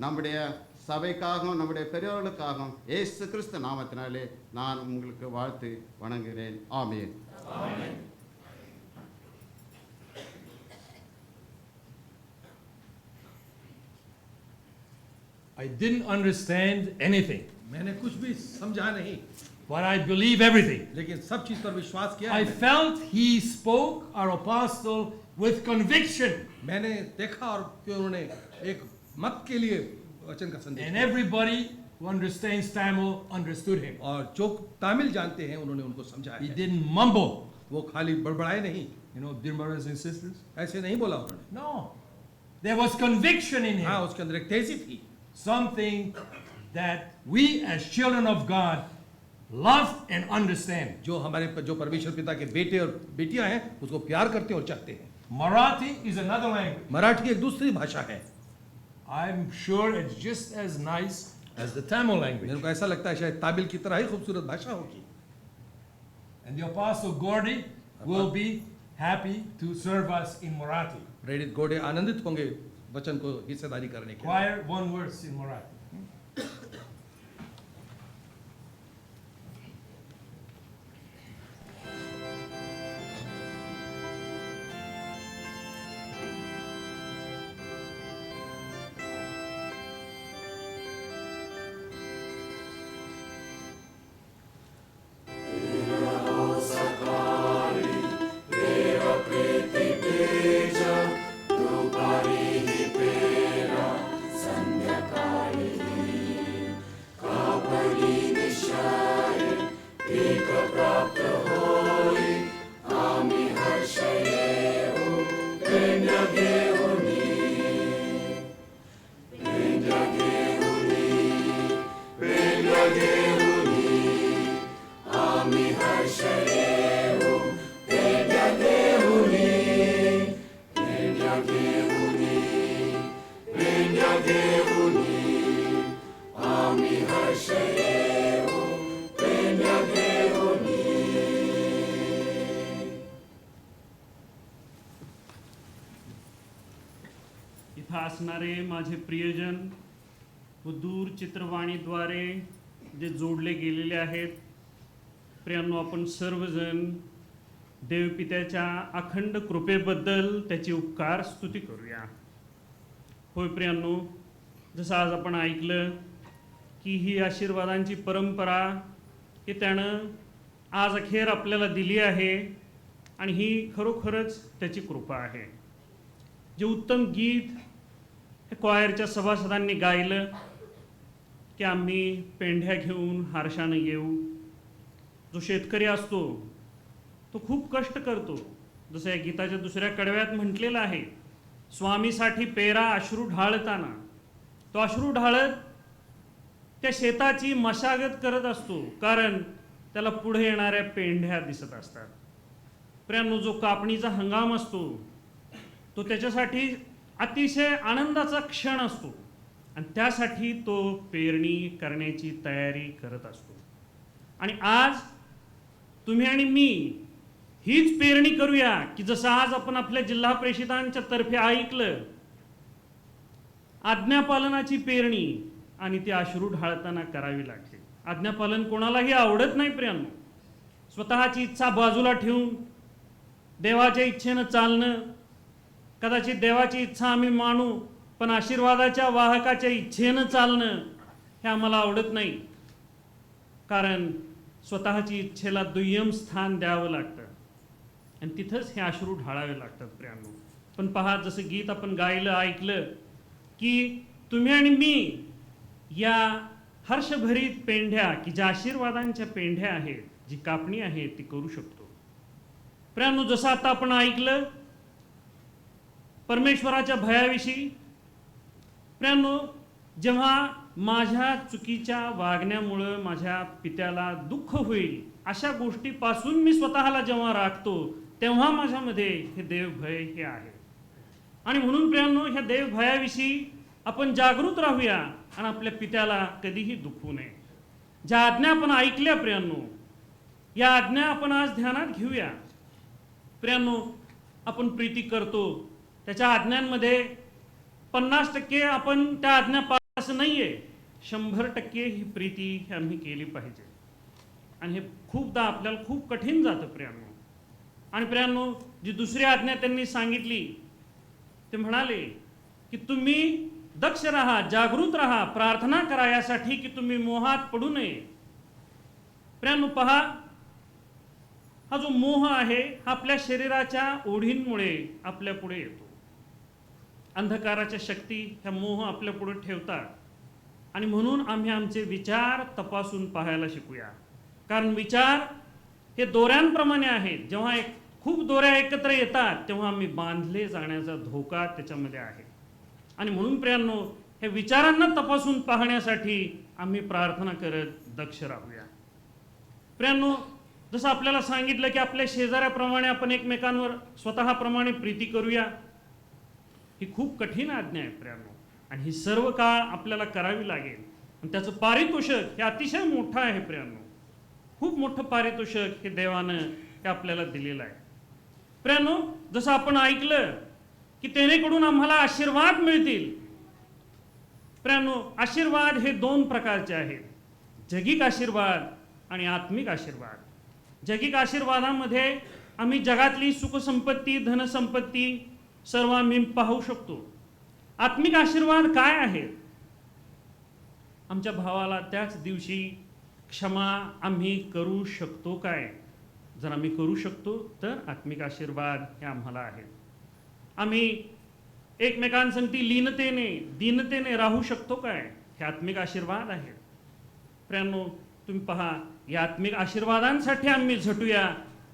நம்முடைய சபைக்காகவும் நம்முடைய பெரியோர்களுக்காகவும் இயேசு கிறிஸ்து நாமத்தினாலே நான் உங்களுக்கு வாழ்த்து வணங்குகிறேன். ஆமென். I didn't understand anything, मैंने कुछ भी समझा नहीं, but I believe everything. लेकिन सब चीज पर विश्वास किया I है। felt he spoke, our apostle, with conviction, मैंने देखा और कि उन्होंने एक मत के लिए वचन का संदेश and दिया। everybody who understands Tamil understood him. और जो तमिल जानते हैं उन्होंने उनको समझाया He है। didn't mumble, वो खाली बड़बड़ाए नहीं, dear brothers and sisters. ऐसे नहीं बोला उन्होंने। No, there was conviction in हाँ, him. उसके अंदर एक तेजी थी, Something that we as children of God love and understand. जो हमारे जो परमेश्वर पिता के बेटे और बेटियां हैं उसको प्यार करते हैं और चाहते हैं। Marathi is another language. Marathi एक दूसरी भाषा है। I'm sure it's just as nice as the Tamil language. मेरे को ऐसा लगता है शायद तामिल की तरह ही खूबसूरत भाषा होगी। And the Apostle Gordy will be happy to serve us in Marathi. प्रेरित घोड़े आनंदित होंगे वचन को हिस्सेदारी करने के लिए। Choir, one verse in Marathi. इथं असणारे माझे प्रियजन व दूर चित्रवाणीद्वारे जे जोडले गेलेले आहेत, प्रियांनो, आपण सर्वजण देवपित्याच्या अखंड कृपेबद्दल त्याची उपकार स्तुती करूया. होय प्रियांनो, जसं आज आपण ऐकलं की ही आशीर्वादांची परंपरा ही त्यानं आज अखेर आपल्याला दिली आहे आणि ही खरोखरच त्याची कृपा आहे. जे उत्तम गीत हे क्वायरच्या सभासदांनी गायलं की आम्ही पेंढ्या घेऊन हारशानं येऊ. जो शेतकरी असतो तो खूप कष्ट करतो, जसं या गीताच्या दुसऱ्या कडव्यात म्हटलेलं आहे, स्वामीसाठी पेरा अश्रू ढाळताना. तो अश्रू ढाळत त्या शेताची मशागत करत असतो, कारण त्याला पुढे येणाऱ्या पेंढ्या दिसत असतात. प्रियांनो, जो कापणीचा हंगाम असतो तो त्याच्यासाठी अतिशय आनंदाचा क्षण असतो आणि त्यासाठी तो पेरणी करण्याची तयारी करत असतो. आणि आज तुम्ही आणि मी हीच पेरणी करूया की जसं आज आपण आपल्या जिल्हा परिषदांच्या तर्फे ऐकलं, आज्ञापालनाची पेरणी, आणि ती अश्रू ढाळताना करावी लागते. आज्ञापालन कोणालाही आवडत नाही प्रियांनो. स्वतःची इच्छा बाजूला ठेवून देवाच्या इच्छेनं चालणं, कदाचित देवाची इच्छा आम्ही मानू पण आशीर्वादाच्या वाहकाच्या इच्छेनं चालणं हे आम्हाला आवडत नाही, कारण स्वतःची इच्छेला दुय्यम स्थान द्यावं लागतं आणि तिथंच हे अश्रू ढाळावे लागतात प्रियांनो. पण पहा, जसं गीत आपण गायलं ऐकलं की तुम्ही आणि मी या हर्षभरीत पेंढ्या की ज्या आशीर्वादांच्या पेंढ्या आहेत जी कापणी आहे ती करू शकतो. प्रियांनो, जसं आता आपण ऐकलं परमेश्वराच्या भयाविषयी, प्रियांनो, जेव्हा माझ्या चुकीच्या वागण्यामुळं माझ्या पित्याला दुःख होईल अशा गोष्टीपासून मी स्वतःला जेव्हा राखतो तेव्हा माझ्यामध्ये हे देवभय हे आहे. आणि म्हणून प्रियांनो, ह्या देवभयाविषयी आपण जागृत राहूया आणि आपल्या पित्याला कधीही दुखवू नये. ज्या आज्ञा आपण ऐकल्या प्रियांनो, या आज्ञा आपण आज ध्यानात घेऊया. प्रियांनो, आपण प्रीती करतो त्याच्या आज्ञांमध्ये 50% आपण त्या आज्ञा पाळतो असं नाहीये. 100% ही प्रीती आम्ही केली पाहिजे. आणि हे खूपदा आपल्याला खूप कठीण जातं प्रियांनो. आणि प्रियांनो, जी दुसरी आज्ञा त्यांनी सांगितली ते म्हणाले की तुम्ही दक्ष राहा, जागृत राहा, प्रार्थना करा यासाठी की तुम्ही मोहात पडू नये. प्रियांनो, पहा, हा जो मोह आहे हा आपल्या शरीराच्या ओढींमुळे आपल्या पुढे येतो. अंधकाराच्या शक्ती ह्या मोह आपल्या पुढे ठेवतात. आणि म्हणून आम्ही आमचे विचार तपासून पाहायला शिकूया. कारण विचार हे दोऱ्यांप्रमाणे आहेत. जेव्हा खूप दोऱ्या एकत्र येतात तेव्हा आम्ही बांधले जाण्याचा धोका त्याच्यामध्ये आहे. आणि म्हणून प्रियांनो, हे विचारांना तपासून पाहण्यासाठी आम्ही प्रार्थना करत दक्ष राहूया. प्रियांनो, जसं आपल्याला सांगितलं की आपल्या शेजाऱ्याप्रमाणे आपण एकमेकांवर स्वतःप्रमाणे प्रीती करूया, ही खूप कठीण आज्ञा आहे प्रियांनो. आणि ही सर्व काळ आपल्याला करावी लागेल. आणि त्याचं पारितोषिक हे अतिशय मोठं आहे प्रियांनो. खूप मोठं पारितोषिक हे देवानं हे आपल्याला दिलेलं आहे. प्रियांनो, जसं आपण ऐकलं की तेनेकडून आम्हाला आशीर्वाद मिळतील. प्रियांनो, आशीर्वाद हे 2 प्रकारचे आहेत, जगिक आशीर्वाद आणि आत्मिक आशीर्वाद. जगिक आशीर्वादामध्ये आम्ही जगातली सुखसंपत्ती, धनसंपत्ती सर्व आम्ही पाहू शकतो. आत्मिक आशीर्वाद काय आहेत? आमच्या भावाला त्याच दिवशी क्षमा आम्ही करू शकतो काय? जर आम्ही करू शकतो तर आत्मिक आशीर्वाद हे आम्हाला आहेत. आम्ही एकमेकांसंगती लीनतेने, दीनतेने राहू शकतो काय? हे आत्मिक आशीर्वाद आहेत. प्रियांनो, तुम्ही पहा, या आत्मिक आशीर्वादांसाठी आम्ही झटूया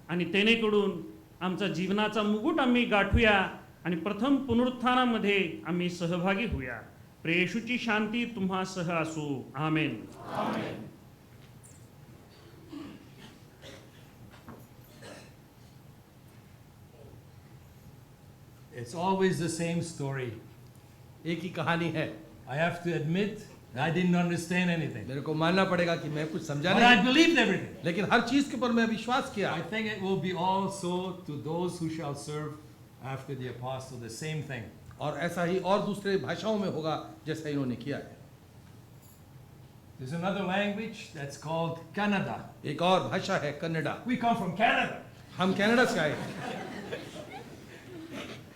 आणि तेनेकडून आमचा जीवनाचा मुकुट आम्ही गाठूया आणि प्रथम पुनरुत्थानामध्ये आम्ही सहभागी होऊया. प्रेषुची शांती तुम्हा सह असो. आमेन. It's always the same story. एक ही कहानी है. I have to admit I didn't understand anything. मेरे को मानना पड़ेगा कि मैं कुछ समझा But I नहीं, believed everything. लेकिन हर चीज के ऊपर मैं विश्वास किया. I think it will be also to those who shall serve after the apostle, the same thing. और ऐसा ही और दूसरे भाषाओं में होगा जैसा इन्होंने किया है. There's another language that's called Kannada. एक और भाषा है Kannada. We come from Canada. हम कनाडा से आए.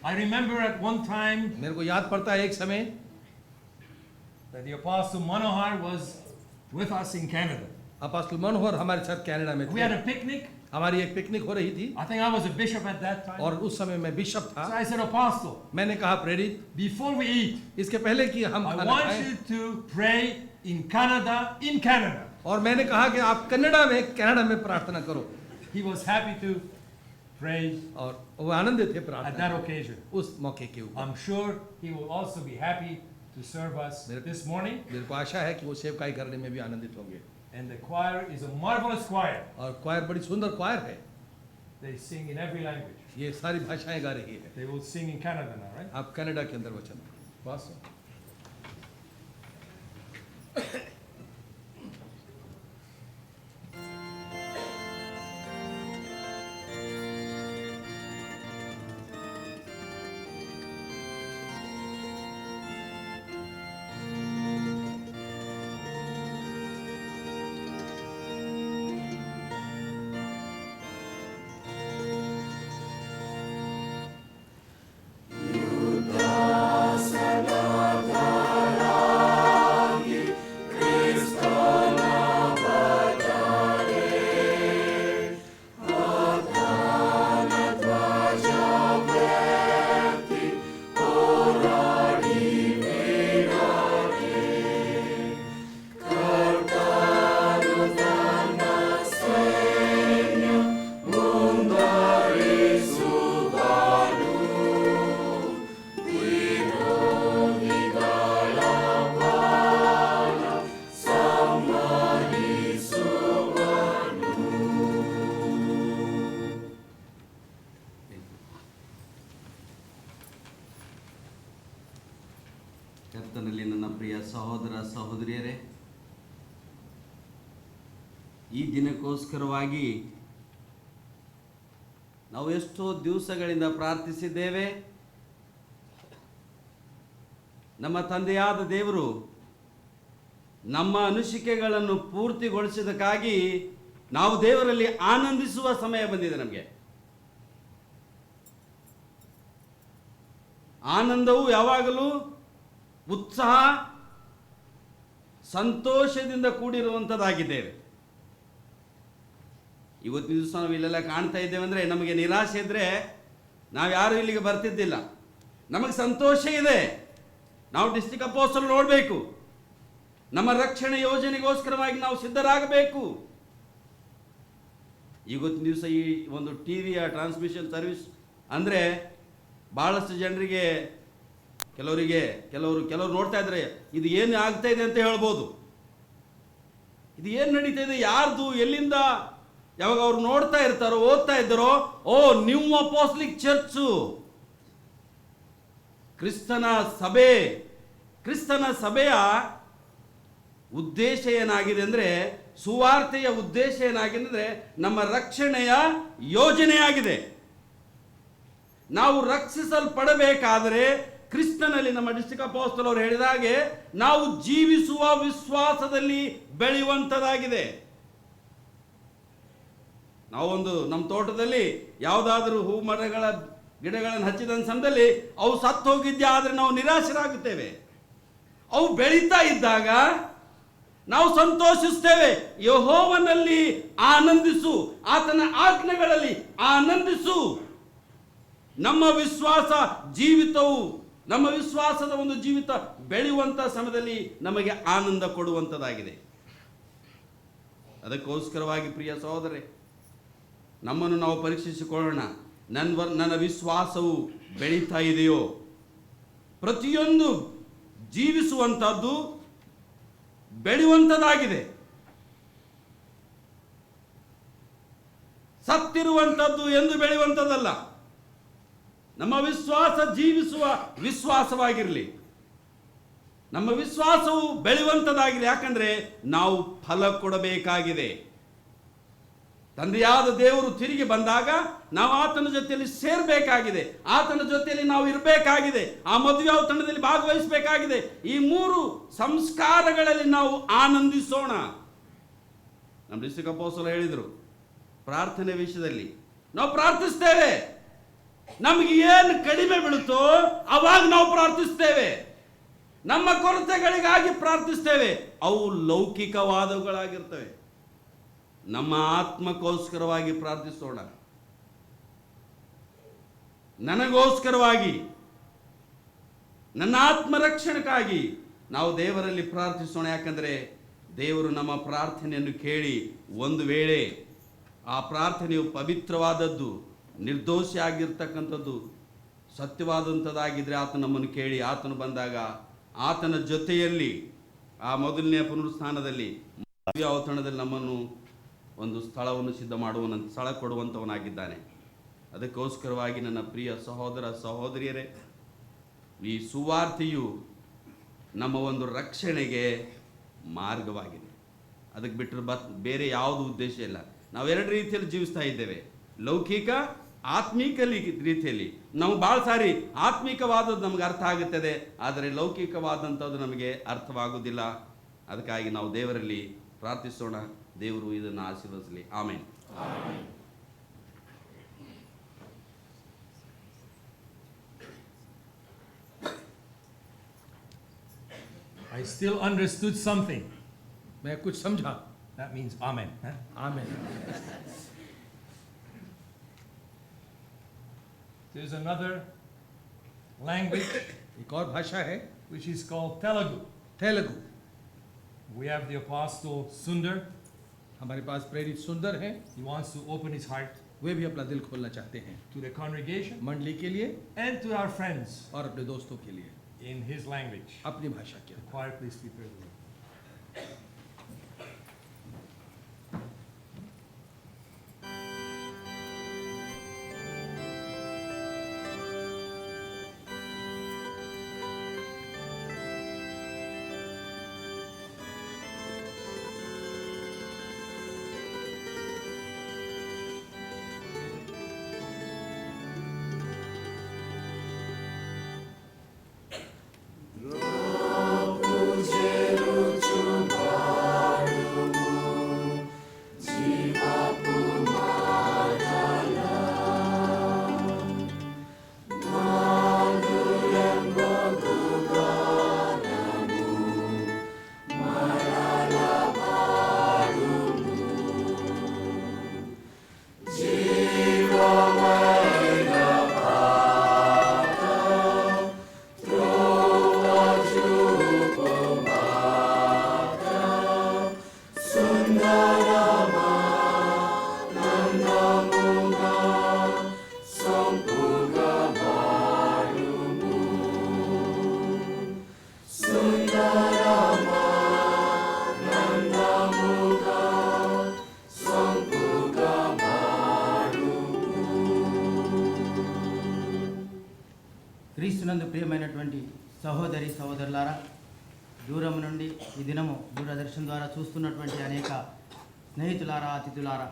I remember at one time मेरे को याद पड़ता है एक समय that the apostle Manohar was with us in Canada. Apostle Manohar हमारे साथ कनाडा में We had थे. a picnic. हमारी एक पिकनिक हो रही थी I think I was a bishop at that time. और उस समय मैं बिशप So था. I said, Apostle, मैंने कहा प्रेरित, before we eat, इसके पहले कि हम I खाना want खाएं, you to pray in Canada, in Canada. और मैंने कहा कि आप कन्नड़ा में कनाडा में प्रार्थना करो. He was happy to pray और वो आनंदित थे at प्रार्थना that में, occasion. उस मौके के ऊपर. I'm sure he will also be happy to serve us this morning. मेरे को आशा है कि वो सेवकाई करने में भी आनंदित होंगे. And the choir is a marvelous choir. और क्वायर बड़ी सुंदर क्वायर है. They sing in every language. ये सारी भाषाएं गा रही है. They will sing in Canada now, right? आप कनाडा के अंदर वचन. Awesome. Sanadara ಕರ್ತನಲ್ಲಿ ನನ್ನ ಪ್ರಿಯ ಸಹೋದರ ಸಹೋದರಿಯರೇ, ಈ ದಿನಕ್ಕೋಸ್ಕರವಾಗಿ ನಾವು ಎಷ್ಟೋ ದಿವಸಗಳಿಂದ ಪ್ರಾರ್ಥಿಸಿದ್ದೇವೆ. ನಮ್ಮ ತಂದೆಯಾದ ದೇವರು ನಮ್ಮ ಅನಿಸಿಕೆಗಳನ್ನು ಪೂರ್ತಿಗೊಳಿಸಿದಕ್ಕಾಗಿ ನಾವು ದೇವರಲ್ಲಿ ಆನಂದಿಸುವ ಸಮಯ ಬಂದಿದೆ. ನಮಗೆ ಆನಂದವು ಯಾವಾಗಲೂ ಉತ್ಸಾಹ, ಸಂತೋಷದಿಂದ ಕೂಡಿರುವಂಥದ್ದಾಗಿದ್ದೇವೆ. ಇವತ್ತಿನ ದಿವಸ ನಾವು ಇಲ್ಲೆಲ್ಲ ಕಾಣ್ತಾ ಇದ್ದೇವೆ ಅಂದರೆ ನಮಗೆ ನಿರಾಶೆ ಇದ್ದರೆ ನಾವು ಯಾರು ಇಲ್ಲಿಗೆ ಬರ್ತಿದ್ದಿಲ್ಲ. ನಮಗೆ ಸಂತೋಷ ಇದೆ, ನಾವು ಡಿಸ್ಟ್ರಿಕ್ಟ್ ಅಪೋಸ್ಟಲ್ ನೋಡಬೇಕು, ನಮ್ಮ ರಕ್ಷಣೆ ಯೋಜನೆಗೋಸ್ಕರವಾಗಿ ನಾವು ಸಿದ್ಧರಾಗಬೇಕು. ಇವತ್ತಿನ ದಿವಸ ಈ ಒಂದು ಟಿವಿಯ ಟ್ರಾನ್ಸ್ಮಿಷನ್ ಸರ್ವಿಸ್ ಅಂದರೆ ಭಾಳಷ್ಟು ಜನರಿಗೆ, ಕೆಲವರು ನೋಡ್ತಾ ಇದ್ದಾರೆ, ಇದು ಏನು ಆಗ್ತಾ ಇದೆ ಅಂತ ಹೇಳ್ಬೋದು. ಇದು ಏನು ನಡೀತಾ ಇದೆ, ಯಾರ್ದು, ಎಲ್ಲಿಂದ, ಯಾವಾಗ ಅವ್ರು ನೋಡ್ತಾ ಇರ್ತಾರೋ, ಓದ್ತಾ ಇದ್ದಾರೋ, ಓ ನ್ಯೂ ಅಪೋಸ್ಟಲಿಕ್ ಚರ್ಚು, ಕ್ರಿಸ್ತನ ಸಭೆಯ ಉದ್ದೇಶ ಏನಾಗಿದೆ ಅಂದರೆ, ಸುವಾರ್ತೆಯ ಉದ್ದೇಶ ಏನಾಗಿದೆ ಅಂದರೆ ನಮ್ಮ ರಕ್ಷಣೆಯ ಯೋಜನೆಯಾಗಿದೆ. ನಾವು ರಕ್ಷಿಸಲ್ಪಡಬೇಕಾದರೆ ಕ್ರಿಸ್ತನಲ್ಲಿ, ನಮ್ಮ ಡಿಸ್ಟ್ರಿಕ್ಟ್ ಅಪೋಸ್ಟಲ್ ಅವರು ಹೇಳಿದ ಹಾಗೆ, ನಾವು ಜೀವಿಸುವ ವಿಶ್ವಾಸದಲ್ಲಿ ಬೆಳೆಯುವಂಥದ್ದಾಗಿದೆ. ನಾವೊಂದು ನಮ್ಮ ತೋಟದಲ್ಲಿ ಯಾವುದಾದ್ರೂ ಹೂ ಮರಗಳ ಗಿಡಗಳನ್ನು ಹಚ್ಚಿದ ಸಮಯದಲ್ಲಿ ಅವು ಸತ್ತು ಹೋಗಿದ್ಯಾ ಆದರೆ ನಾವು ನಿರಾಶರಾಗುತ್ತೇವೆ. ಅವು ಬೆಳೀತಾ ಇದ್ದಾಗ ನಾವು ಸಂತೋಷಿಸ್ತೇವೆ. ಯೆಹೋವನಲ್ಲಿ ಆನಂದಿಸು, ಆತನ ಆಜ್ಞೆಗಳಲ್ಲಿ ಆನಂದಿಸು. ನಮ್ಮ ವಿಶ್ವಾಸ ಜೀವಿತವು, ನಮ್ಮ ವಿಶ್ವಾಸದ ಒಂದು ಜೀವಿತ ಬೆಳೆಯುವಂಥ ಸಮಯದಲ್ಲಿ ನಮಗೆ ಆನಂದ ಕೊಡುವಂಥದ್ದಾಗಿದೆ. ಅದಕ್ಕೋಸ್ಕರವಾಗಿ ಪ್ರಿಯ ಸಹೋದರರೇ, ನಮ್ಮನ್ನು ನಾವು ಪರೀಕ್ಷಿಸಿಕೊಳ್ಳೋಣ. ನನ್ನ ವಿಶ್ವಾಸವು ಬೆಳೀತಾ ಇದೆಯೋ? ಪ್ರತಿಯೊಂದು ಜೀವಿಸುವಂಥದ್ದು ಬೆಳೆಯುವಂಥದ್ದಾಗಿದೆ. ಸತ್ತಿರುವಂಥದ್ದು ಎಂದು ಬೆಳೆಯುವಂಥದ್ದಲ್ಲ. ನಮ್ಮ ವಿಶ್ವಾಸ ಜೀವಿಸುವ ವಿಶ್ವಾಸವಾಗಿರಲಿ, ನಮ್ಮ ವಿಶ್ವಾಸವು ಬೆಳೆಯುವಂಥದ್ದಾಗಿದೆ. ಯಾಕಂದ್ರೆ ನಾವು ಫಲ ಕೊಡಬೇಕಾಗಿದೆ. ತಂದೆಯಾದ ದೇವರು ತಿರುಗಿ ಬಂದಾಗ ನಾವು ಆತನ ಜೊತೆಯಲ್ಲಿ ಸೇರಬೇಕಾಗಿದೆ, ಆತನ ಜೊತೆಯಲ್ಲಿ ನಾವು ಇರಬೇಕಾಗಿದೆ, ಆ ಮದುವೆ ಔತಣದಲ್ಲಿ ಭಾಗವಹಿಸಬೇಕಾಗಿದೆ. ಈ 3 ಸಂಸ್ಕಾರಗಳಲ್ಲಿ ನಾವು ಆನಂದಿಸೋಣ. ನಮ್ಮ ಡಿಸ್ಟ್ರಿಕ್ಟ್ ಅಪೋಸ್ಟಲ್ ಹೇಳಿದರು, ಪ್ರಾರ್ಥನೆ ವಿಷಯದಲ್ಲಿ ನಾವು ಪ್ರಾರ್ಥಿಸ್ತೇವೆ, ನಮಗೆ ಏನು ಕಡಿಮೆ ಬೀಳುತ್ತೋ ಅವಾಗ ನಾವು ಪ್ರಾರ್ಥಿಸ್ತೇವೆ. ನಮ್ಮ ಕೊರತೆಗಳಿಗಾಗಿ ಪ್ರಾರ್ಥಿಸ್ತೇವೆ, ಅವು ಲೌಕಿಕವಾದವುಗಳಾಗಿರ್ತವೆ. ನಮ್ಮ ಆತ್ಮಕ್ಕೋಸ್ಕರವಾಗಿ ಪ್ರಾರ್ಥಿಸೋಣ, ನನಗೋಸ್ಕರವಾಗಿ, ನನ್ನ ಆತ್ಮರಕ್ಷಣಕ್ಕಾಗಿ ನಾವು ದೇವರಲ್ಲಿ ಪ್ರಾರ್ಥಿಸೋಣ. ಯಾಕಂದರೆ ದೇವರು ನಮ್ಮ ಪ್ರಾರ್ಥನೆಯನ್ನು ಕೇಳಿ ಒಂದು ವೇಳೆ ಆ ಪ್ರಾರ್ಥನೆಯು ಪವಿತ್ರವಾದದ್ದು, ನಿರ್ದೋಷಿ ಆಗಿರ್ತಕ್ಕಂಥದ್ದು, ಸತ್ಯವಾದಂಥದ್ದಾಗಿದ್ದರೆ ಆತ ನಮ್ಮನ್ನು ಕೇಳಿ ಆತನು ಬಂದಾಗ ಆತನ ಜೊತೆಯಲ್ಲಿ ಆ ಮೊದಲನೆಯ ಪುನರುತ್ಥಾನದಲ್ಲಿ ಔತಣದಲ್ಲಿ ನಮ್ಮನ್ನು ಒಂದು ಸ್ಥಳವನ್ನು ಸಿದ್ಧ ಮಾಡುವನಂತ, ಸ್ಥಳ ಕೊಡುವಂಥವನಾಗಿದ್ದಾನೆ. ಅದಕ್ಕೋಸ್ಕರವಾಗಿ ನನ್ನ ಪ್ರಿಯ ಸಹೋದರ ಸಹೋದರಿಯರೇ, ಈ ಸುವಾರ್ತೆಯು ನಮ್ಮ ಒಂದು ರಕ್ಷಣೆಗೆ ಮಾರ್ಗವಾಗಿದೆ. ಅದಕ್ಕೆ ಬಿಟ್ಟರೆ ಬೇರೆ ಯಾವುದು ಉದ್ದೇಶ ಇಲ್ಲ. ನಾವು 2 ರೀತಿಯಲ್ಲಿ ಜೀವಿಸ್ತಾ ಇದ್ದೇವೆ, ಲೌಕಿಕ, ಆತ್ಮೀಕ ರೀತಿಯಲ್ಲಿ. ನಾವು ಭಾಳ ಸಾರಿ ಆತ್ಮಿಕವಾದದ್ದು ನಮಗೆ ಅರ್ಥ ಆಗುತ್ತದೆ, ಆದರೆ ಲೌಕಿಕವಾದಂಥದ್ದು ನಮಗೆ ಅರ್ಥವಾಗುವುದಿಲ್ಲ. ಅದಕ್ಕಾಗಿ ನಾವು ದೇವರಲ್ಲಿ ಪ್ರಾರ್ಥಿಸೋಣ. ದೇವರು ಇದನ್ನು ಆಶೀರ್ವದಿಸಲಿ. Amen. I still understood something. मैं कुछ समझा. That means amen. Huh? Amen. There's another language एक और भाषा है, which is called Telugu. Telugu. We have the apostle Sundar. हमारे पास प्रेरित सुंदर हैं, He wants to open his heart वे भी अपना दिल खोलना चाहते हैं to the congregation मंडली के लिए and to our friends और अपने दोस्तों के लिए in his language. अपनी भाषा के अंदर. Choir, please prepare the word. క్రీస్తునందు ప్రియమైనటువంటి సహోదరి సహోదరులారా, దూరం నుండి ఈ దినము దూరదర్శన్ ద్వారా చూస్తున్నటువంటి అనేక స్నేహితులారా, అతిథులారా,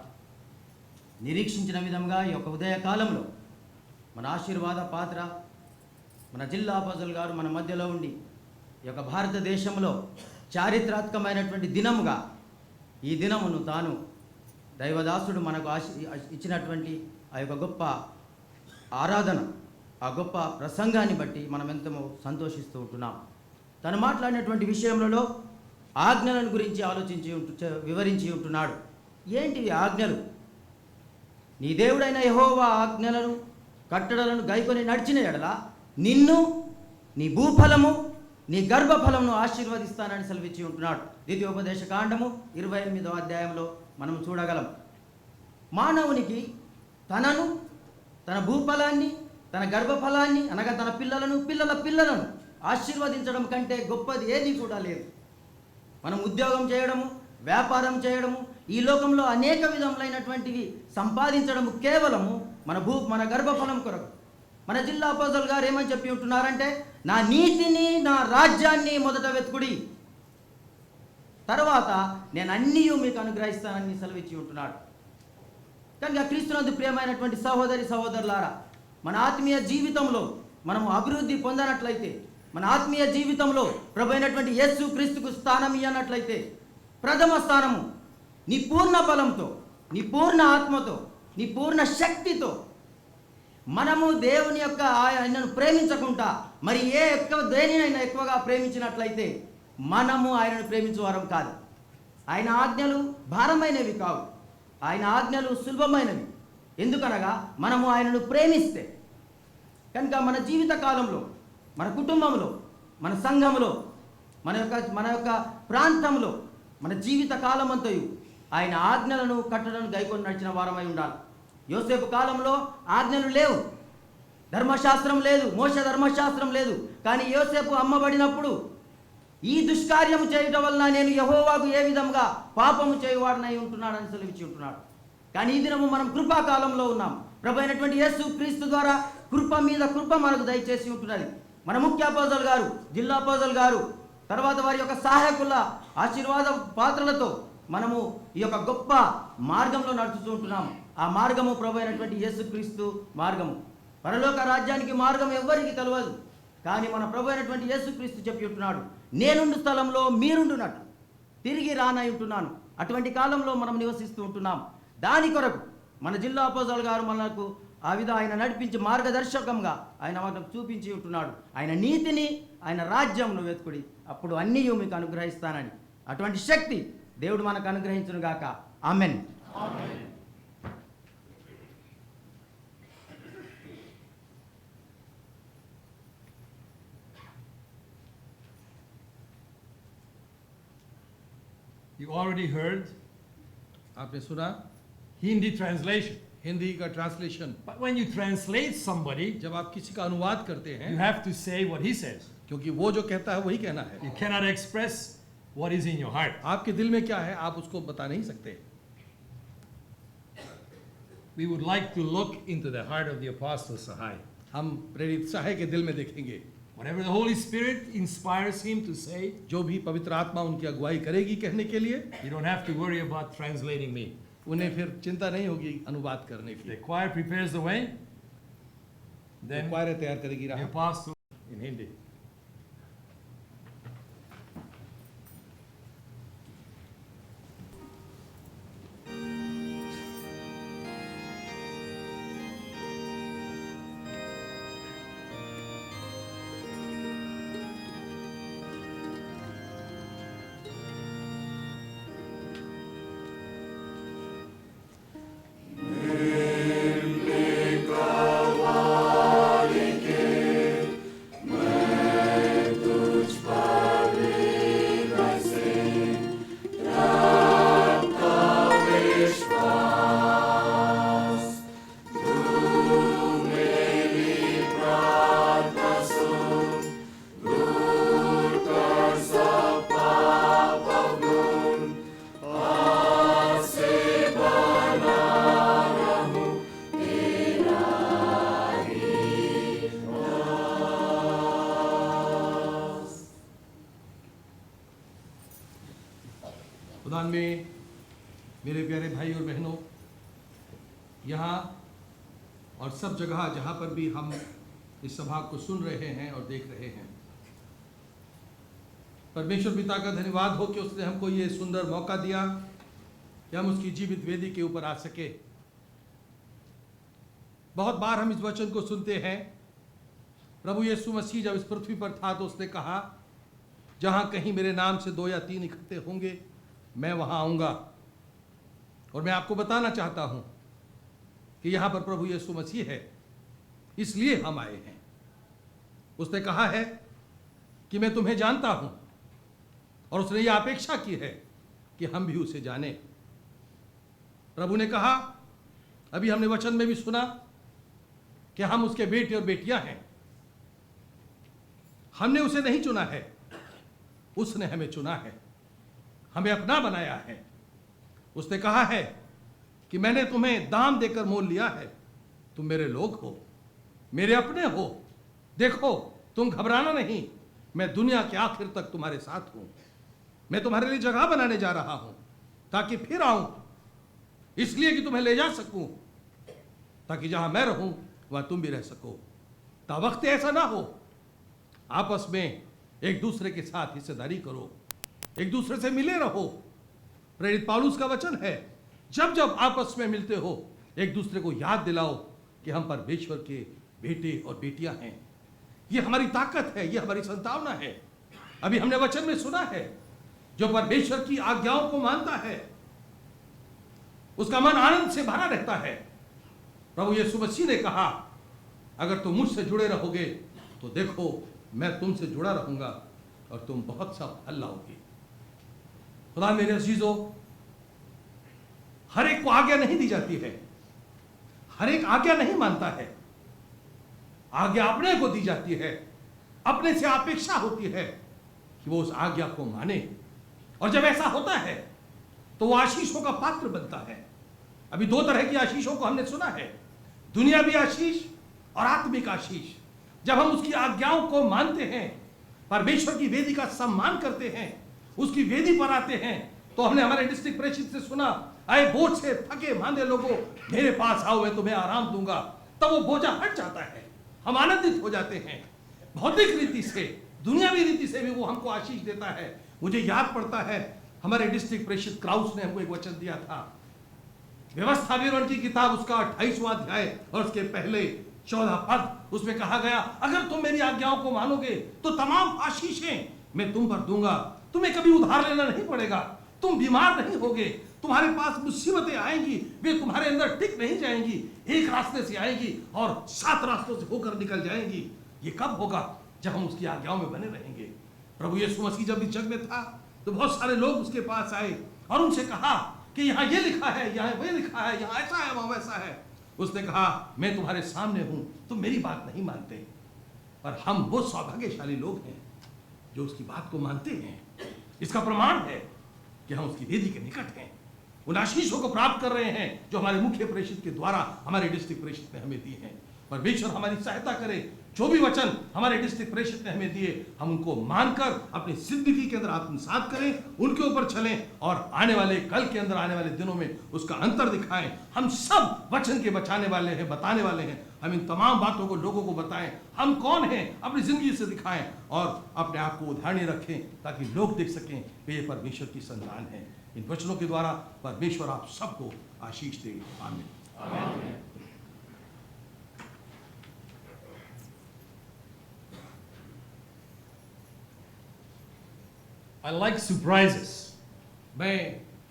నిరీక్షించిన విధంగా ఈ యొక్క ఉదయకాలంలో మన ఆశీర్వాద పాత్ర మన జిల్లా అపోస్తలుడు గారు మన మధ్యలో ఉండి ఈ యొక్క భారతదేశంలో చారిత్రాత్మకమైనటువంటి దినముగా ఈ దినమును తాను దైవదాసుడు మనకు ఇచ్చినటువంటి ఆ యొక్క గొప్ప ఆరాధన, ఆ గొప్ప ప్రసంగాన్ని బట్టి మనం ఎంతో సంతోషిస్తూ ఉంటున్నాం. తను మాట్లాడినటువంటి విషయంలో ఆజ్ఞలను గురించి వివరించి ఉంటున్నాడు. ఏంటివి ఆజ్ఞలు? నీ దేవుడైన యెహోవా ఆజ్ఞలను కట్టడలను గైకొని నడిచిన ఎడల నిన్ను, నీ భూఫలము, నీ గర్భఫలమును ఆశీర్వదిస్తానని సెలవిచ్చి ఉంటున్నాడు. ద్వితీయోపదేశ కాండము 28వ అధ్యాయంలో మనం చూడగలం. మానవునికి తనను, తన భూఫలాన్ని, తన గర్భఫలాన్ని అనగా తన పిల్లలను, పిల్లల పిల్లలను ఆశీర్వదించడం కంటే గొప్పది ఏది కూడా లేదు. మనం ఉద్యోగం చేయడము, వ్యాపారం చేయడము, ఈ లోకంలో అనేక విధములైనటువంటివి సంపాదించడము కేవలము మన గర్భఫలం కొరకు. మన జిల్లా అపోస్తలుడు గారు ఏమని చెప్పి ఉంటున్నారంటే, నా నీతిని, నా రాజ్యాన్ని మొదట వెతుకుడి, తర్వాత నేను అన్నీ మీకు అనుగ్రహిస్తానని సెలవిచ్చి ఉంటున్నాడు. కనుక క్రీస్తునందు ప్రియమైనటువంటి సహోదరి సహోదరులారా, మన ఆత్మీయ జీవితంలో మనము అభివృద్ధి పొందనట్లయితే, మన ఆత్మీయ జీవితంలో ప్రభు అయినటువంటి యేసు క్రీస్తుకు స్థానం ఇవ్వనట్లయితే, ప్రథమ స్థానము నీ పూర్ణ బలంతో, నీ పూర్ణ ఆత్మతో, నీ పూర్ణ శక్తితో మనము దేవుని యొక్క ఆయనను ప్రేమించకుండా మరి దేనినైనా ఎక్కువగా ప్రేమించినట్లయితే మనము ఆయనను ప్రేమించేవారం కాదు. ఆయన ఆజ్ఞలు భారమైనవి కావు, ఆయన ఆజ్ఞలు సులభమైనవి. ఎందుకనగా మనము ఆయనను ప్రేమిస్తే. కనుక మన జీవిత కాలంలో, మన కుటుంబంలో, మన సంఘంలో, మన యొక్క ప్రాంతంలో, మన జీవిత కాలమంతయు ఆయన ఆజ్ఞలను కట్టడం గైకొని నడిచిన వారమై ఉండాలి. యోసేపు కాలంలో ఆజ్ఞలు లేవు, ధర్మశాస్త్రం లేదు, మోషే ధర్మశాస్త్రం లేదు. కానీ యోసేపు అమ్మబడినప్పుడు ఈ దుష్కార్యము చేయటం వలన నేను యెహోవాకు ఏ విధంగా పాపము చేయువాడనై ఉంటున్నాడని సెలవిచ్చి ఉంటున్నాడు. కానీ ఈ దినము మనం కృపాకాలంలో ఉన్నాం. ప్రభు అయినటువంటి యేసు క్రీస్తు ద్వారా కృప మీద కృప మనకు దయచేసి ఉంటున్నది. మన ముఖ్య అపోస్తలుడు గారు, జిల్లా అపోస్తలుడు గారు, తర్వాత వారి యొక్క సహాయకుల ఆశీర్వాద పాత్రలతో మనము ఈ యొక్క గొప్ప మార్గంలో నడుచుతూ ఉంటున్నాము. ఆ మార్గము ప్రభు అయినటువంటి యేసుక్రీస్తు మార్గము. పరలోక రాజ్యానికి మార్గం ఎవ్వరికి తెలియదు, కానీ మన ప్రభు అయినటువంటి యేసుక్రీస్తు చెప్పి ఉంటున్నాడు, నేనుండు స్థలంలో మీరుండునట్లు తిరిగి రానై ఉంటున్నాను. అటువంటి కాలంలో మనం నివసిస్తూ ఉంటున్నాం. దాని కొరకు మన జిల్లా అపోస్తలుడు గారు మనకు ఆయన నడిపించి మార్గదర్శకంగా ఆయన మనకు చూపించి ఉంటున్నాడు. ఆయన నీతిని, ఆయన రాజ్యంను వెతుకుడి, అప్పుడు అన్నీ మీకు అనుగ్రహిస్తానని. అటువంటి శక్తి దేవుడు మనకు అనుగ్రహించును గాక. ఆమెన్. You already heard आपने सुना Hindi translation. हिंदी का translation. But when you translate somebody, जब आप किसी का अनुवाद करते you हैं, have to say what he says. क्योंकि वो जो कहता है वही कहना है. You cannot express what is in your heart. आपके दिल में क्या है आप उसको बता नहीं सकते. We would like to look into the heart of the Apostle Sahai. हम प्रेरित सहाय के दिल में देखेंगे. Whatever the Holy Spirit inspires him to say, जो भी पवित्र आत्मा उनकी अगुवाई करेगी कहने के लिए, you don't have to worry about translating me. उन्हें फिर चिंता नहीं होगी अनुवाद करने The की. choir prepares the way, then क्वायर तैयार करेगी the राह. Apostle in Hindi. Amen. 「めかわりけめ वर्तमान में मेरे प्यारे भाई और बहनों, यहाँ और सब जगह जहाँ पर भी हम इस सभा को सुन रहे हैं और देख रहे हैं, परमेश्वर पिता का धन्यवाद हो कि उसने हमको ये सुंदर मौका दिया कि हम उसकी जीवित वेदी के ऊपर आ सके। बहुत बार हम इस वचन को सुनते हैं, प्रभु यीशु मसीह जब इस पृथ्वी पर था तो उसने कहा, जहां कहीं मेरे नाम से 2 या 3 इकट्ठे होंगे मैं वहां आऊंगा। और मैं आपको बताना चाहता हूं कि यहां पर प्रभु यीशु मसीह है, इसलिए हम आए हैं। उसने कहा है कि मैं तुम्हें जानता हूं, और उसने यह अपेक्षा की है कि हम भी उसे जाने। प्रभु ने कहा, अभी हमने वचन में भी सुना कि हम उसके बेटे और बेटियां हैं। हमने उसे नहीं चुना है, उसने हमें चुना है, हमें अपना बनाया है। उसने कहा है कि मैंने तुम्हें दाम देकर मोल लिया है, तुम मेरे लोग हो, मेरे अपने हो। देखो, तुम घबराना नहीं, मैं दुनिया के आखिर तक तुम्हारे साथ हूं। मैं तुम्हारे लिए जगह बनाने जा रहा हूं ताकि फिर आऊं, इसलिए कि तुम्हें ले जा सकूं, ताकि जहां मैं रहूं वहां तुम भी रह सको। ता वक्त ऐसा ना हो, आपस में एक दूसरे के साथ हिस्सेदारी करो, एक दूसरे से मिले रहो। प्रेरित पौलुस का वचन है, जब जब आपस में मिलते हो एक दूसरे को याद दिलाओ कि हम परमेश्वर के बेटे और बेटियां हैं। ये हमारी ताकत है, ये हमारी संतावना है। अभी हमने वचन में सुना है, जो परमेश्वर की आज्ञाओं को मानता है उसका मन आनंद से भरा रहता है। प्रभु यीशु मसीह ने कहा, अगर तुम मुझसे जुड़े रहोगे तो देखो मैं तुमसे जुड़ा रहूंगा और तुम बहुत सा फल लाओगे। खुदा मेरे अजीजों, हर एक को आज्ञा नहीं दी जाती है, हर एक आज्ञा नहीं मानता है। आज्ञा अपने को दी जाती है, अपने से अपेक्षा होती है कि वो उस आज्ञा को माने। और जब ऐसा होता है तो वो आशीषों का पात्र बनता है। अभी 2 तरह की आशीषों को हमने सुना है, दुनियावी आशीष और आत्मिक आशीष। जब हम उसकी आज्ञाओं को मानते हैं, परमेश्वर की वेदी का सम्मान करते हैं, उसकी वेदी पर आते हैं, तो हमने हमारे डिस्ट्रिक्ट प्रेषित से सुना, आए बोझ से थके मांदे लोगों, मेरे पास आओ, मैं तुम्हें आराम दूंगा। तब वो बोझा हट जाता है, हम आनंदित हो जाते हैं। भौतिक रीति से, दुनियावी रीति से भी वो हमको आशीष देता है। मुझे याद पड़ता है, हमारे डिस्ट्रिक्ट प्रेषित क्राउस ने हमको एक वचन दिया था, व्यवस्था विवरण की किताब उसका 28वां अध्याय और उसके पहले 14 पद, उसमें कहा गया, अगर तुम मेरी आज्ञाओं को मानोगे तो तमाम आशीषें मैं तुम पर दूंगा। तुम्हें कभी उधार लेना नहीं पड़ेगा, तुम बीमार नहीं होगे, तुम्हारे पास मुसीबतें आएंगी, वे तुम्हारे अंदर टिक नहीं जाएंगी, एक रास्ते से आएंगी और 7 रास्तों से होकर निकल जाएंगी। ये कब होगा? जब हम उसकी आज्ञाओं में बने रहेंगे। प्रभु यीशु मसीह जब इस जग में था तो बहुत सारे लोग उसके पास आए और उनसे कहा कि यहाँ ये लिखा है, यहाँ वो लिखा है, यहाँ ऐसा है, वहाँ वैसा है। उसने कहा, मैं तुम्हारे सामने हूं, तुम मेरी बात नहीं मानते। और हम वो सौभाग्यशाली लोग हैं जो उसकी बात को मानते हैं। इसका प्रमाण है कि हम उसकी वेदी के निकट हैं, उन आशीषों को प्राप्त कर रहे हैं जो हमारे मुख्य प्रेषित के द्वारा हमारे डिस्ट्रिक्ट प्रेषित ने हमें दी हैं। परमेश्वर हमारी सहायता करे, जो भी वचन हमारे डिस्ट्रिक्ट प्रेषित ने हमें दिए, हम उनको मानकर अपनी जिंदगी के अंदर आत्मसात करें, उनके ऊपर चलें और आने वाले कल के अंदर, आने वाले दिनों में उसका अंतर दिखाएं। हम सब वचन के बचाने वाले हैं, बताने वाले हैं। हम इन तमाम बातों को लोगों को बताएं, हम कौन हैं, अपनी जिंदगी से दिखाएं और अपने आप को उदाहरण रखें, ताकि लोग देख सकें कि ये परमेश्वर की संतान है। इन वचनों के द्वारा परमेश्वर आप सबको आशीष दे। आमीन। I like surprises. मैं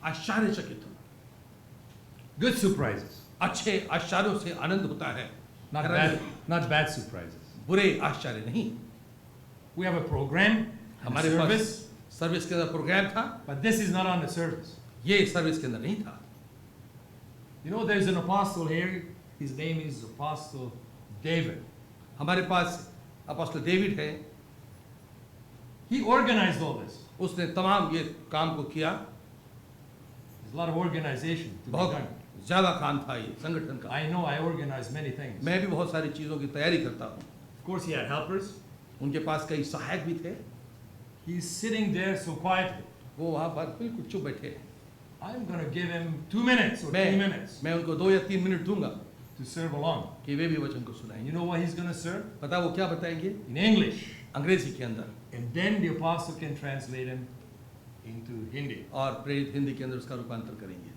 आश्चर्यचकित हूँ। Good surprises. अच्छे आश्चर्यों से आनंद होता है, Not bad surprises. बुरे आश्चर्य नहीं। We have a program, and a हमारे service, पास सर्विस के अंदर प्रोग्राम था, but this is not on the service. ये सर्विस के अंदर नहीं था। You know, there's an apostle here. His name is Apostle David. हमारे पास अपोस्टल डेविड है, He organized all this. उसने तमाम ये काम को किया। There's a lot of organization to be बहुत done. ज्यादा काम था ये संगठन का। I know I organize many things. मैं भी बहुत सारी चीजों की तैयारी करता हूँ। Of course, he had helpers. उनके पास कई सहायक भी थे। He's sitting there so quietly. वो वहाँ पर बिल्कुल चुप बैठे हैं। I'm going to give him 2 minutes or 3 minutes मैं उनको 2 या 3 मिनट दूंगा to serve along. कि वे भी वचन को And सुनाएंगे। you know what he's going to serve? पता वो क्या बताएंगे? In English. अंग्रेजी के अंदर, And then the apostle can translate him into Hindi. और प्रेरित हिंदी के अंदर उसका रूपांतर करेंगे।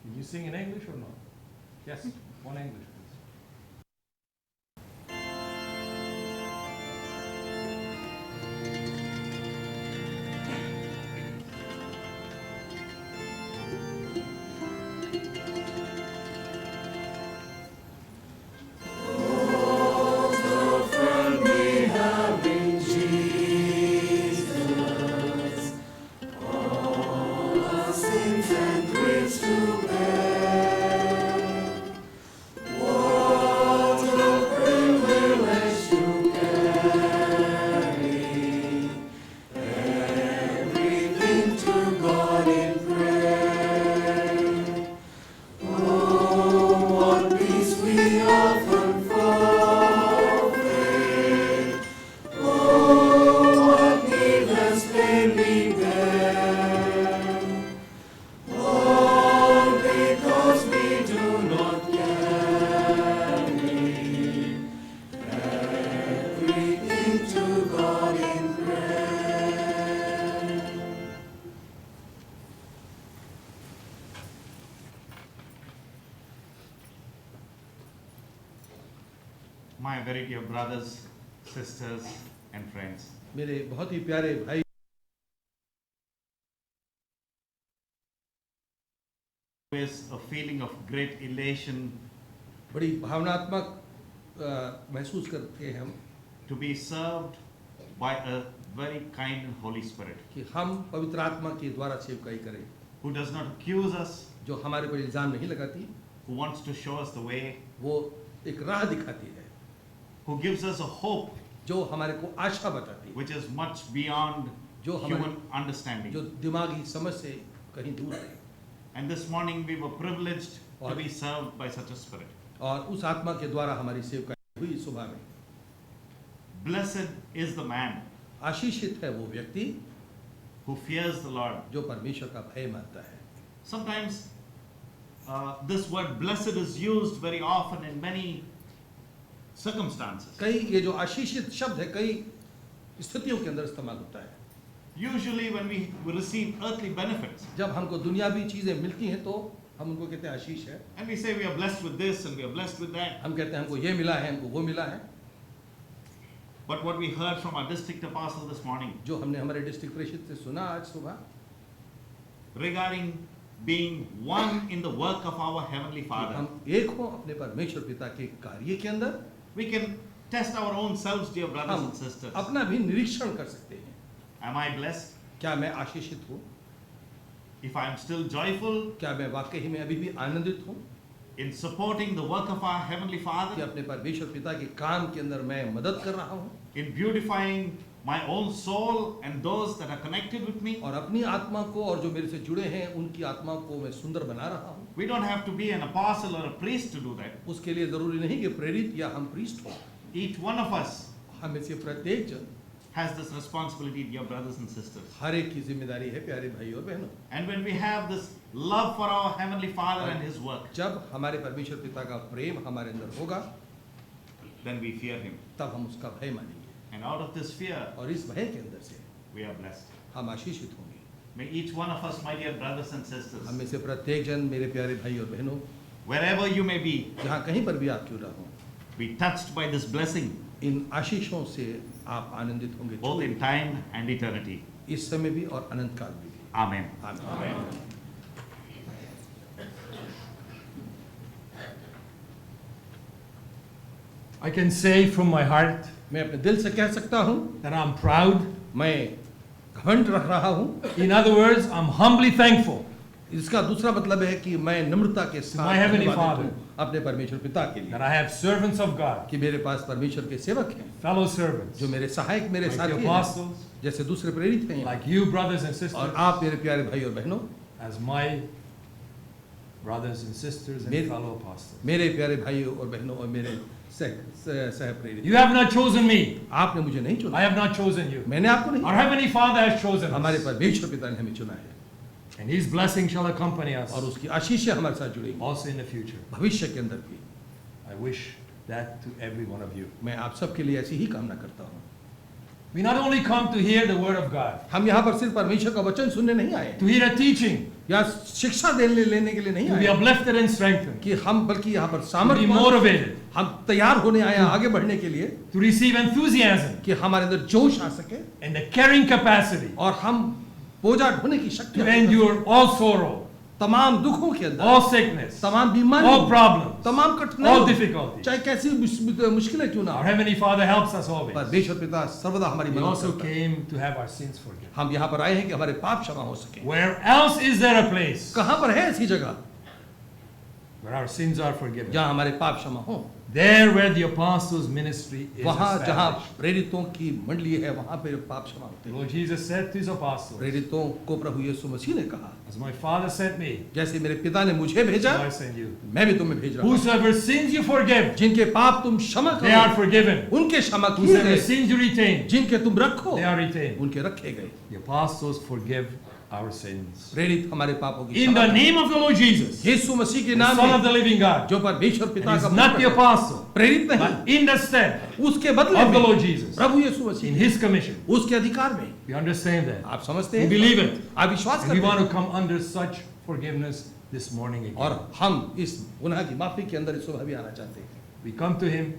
Can you sing in English or not? Yes, one English, please. My very dear brothers, sisters, and friends, मेरे बहुत ही प्यारे भाई always a feeling of great elation बड़ी भावनात्मक महसूस करते हैं हम to be served by a very kind and Holy Spirit कि हम पवित्र आत्मा के द्वारा सेवकाई करें, who does not accuse us, जो हमारे पर इल्जाम नहीं लगाती, who wants to show us the way, वो एक राह दिखाती है, who gives us a hope जो हमारे को आशा बताती है, which is much beyond जो human हमारे जो understanding. दिमागी समझ से कहीं दूर है। And this morning we were privileged to be served by such a spirit. और उस आत्मा के द्वारा हमारी सेवकाई हुई सुबह में। Blessed is the man आशीषित है वो व्यक्ति who fears the Lord. जो परमेश्वर का भय मानता है। Sometimes this word blessed is used very often in many circumstances. कई ये जो आशीषित शब्द है कई स्थितियों के अंदर इस्तेमाल होता है। Usually when we receive earthly benefits जब हमको दुनियावी चीजें मिलती हैं तो हम उनको कहते हैं आशीष है। and we say we are blessed with this and we are blessed with that. हम कहते हैं हमको ये मिला है, हमको वो मिला है। But what we heard from our district apostle this morning जो हमने हमारे डिस्ट्रिक्ट प्रेषित से सुना आज सुबह regarding being one in the work of our heavenly Father, हम एक हो अपने परमेश्वर पिता के कार्य के अंदर, we can test our own selves, dear brothers हम and sisters. अपना भी निरीक्षण कर सकते हैं। Am I blessed? क्या मैं आशीषित हूँ? If I am still joyful क्या मैं वाकई में अभी भी आनंदित हूँ in supporting the work of our heavenly कि Father, अपने परमेश्वर पिता के काम के अंदर मैं मदद कर रहा हूँ in beautifying my own soul and those that are connected with me? और अपनी आत्मा को और जो मेरे से जुड़े हैं उनकी आत्मा को मैं सुंदर बना रहा हूँ। We don't have to be an apostle or a priest to do that. उसके लिए जरूरी नहीं कि प्रेरित या हम प्रीस्ट हो। Each one of us हम में से प्रत्येक जन has this responsibility, dear brothers and sisters. हर एक की जिम्मेदारी है प्यारे भाई और बहनों। And when we have this love for our heavenly Father and His work, जब हमारे परमेश्वर पिता का प्रेम हमारे अंदर होगा then we fear Him. तब हम उसका भय मानेंगे And out of this fear, और इस भय के अंदर से we are blessed. हम आशीषित होंगे। May each one of us, my dear brothers and sisters, हम में से प्रत्येक जन मेरे प्यारे भाई और बहनों wherever you may be, जहाँ कहीं पर भी आप क्यों ना हो, be touched by this blessing, इन आशीषों से आप आनंदित होंगे both in time and eternity. इस समय भी और अनंत काल में भी। Amen. आमीन। I can say from my heart मैं अपने दिल से कह सकता हूँ that I'm proud. मैं घमंड रख रहा हूँ। In other words, I'm humbly thankful इसका दूसरा मतलब है कि मैं नम्रता के साथ My heavenly धन्यवादित Father. हूँ अपने परमेश्वर पिता के लिए that I have servants of God, कि मेरे पास परमेश्वर के सेवक हैं fellow servants, जो मेरे सहायक मेरे like साथी the हैं apostles, जैसे दूसरे प्रेरित हैं like you, brothers and और sisters, आप मेरे प्यारे भाई और बहनों as my brothers and sisters and Mere- fellow apostles. मेरे प्यारे भाइयों और बहनों और मेरे सह प्रेरित You have not chosen me. आपने मुझे नहीं I चुना have not chosen you. मैंने आपको नहीं Our Heavenly Father has chosen हमारे us. परमेश्वर पिता ने हमें चुना है And His blessing shall accompany us और उसकी आशीषें हमारे साथ जुड़ेंगी also in the future. भविष्य के अंदर भी। I wish that to every one of you. मैं आप सबके लिए ऐसी ही कामना करता हूँ। We not only come to hear the word of God, हम यहाँ पर सिर्फ परमेश्वर का वचन सुनने नहीं आए, to hear a teaching, या शिक्षा लेने के लिए नहीं to be आए uplifted and strengthened, कि हम, बल्कि यहाँ पर to be सामर्थ्य, motivated, हम तैयार होने आए हैं आगे बढ़ने के लिए to receive enthusiasm कि हमारे अंदर जोश आ सके and the carrying capacity और हम बोझा ढोने की शक्ति to रखें। endure all sorrow, तमाम दुखों के अंदर, all sickness, तमाम बीमारी, all problems, तमाम all कठिनाई, difficulties. चाहे कैसी मुश्किलें क्यों ना Our हो, Heavenly Father helps us always. परमेश्वर पिता सर्वदा हमारी We मदद also करता है। came to have our sins forgiven. हम यहाँ पर आए हैं कि हमारे पाप क्षमा हो सके। Where else is there a place कहाँ पर है ऐसी जगह where our sins are forgiven? जहाँ हमारे पाप क्षमा हो? There where the apostles' ministry is वहाँ जहाँ established. प्रेरितों की मंडली है वहाँ पे पाप क्षमा होते The हैं। Lord Jesus said to His apostles, प्रेरितों को प्रभु यीशु मसीह ने कहा, as my Father sent me, जैसे मेरे पिता ने मुझे भेजा, so I send you. मैं भी तुम्हें भेज रहा हूँ। Whosoever sins you forgive, जिनके पाप तुम क्षमा they are करो, forgiven. उनके क्षमा किए Whosoever गए, sins you retain, जिनके तुम रखो, they are retained. उनके रखे गए। The apostles forgive our sins. प्रेरित हमारे पापों की In क्षमा the करें। name of the Lord Jesus, the यीशु मसीह के नाम Son of में, the living God, जो परमेश्वर पिता and का is not the पुत्र है, apostle, प्रेरित नहीं, but in the stead उसके बदले of the Lord में Jesus, Prabhu Yeshu in Masih His commission. उसके अधिकार में, We understand that. आप समझते We हैं, believe it. आप विश्वास And we करते want हैं, to come under such forgiveness this morning again. और हम इस गुनाह की माफी के अंदर इस सुबह भी आना चाहते हैं। We come to Him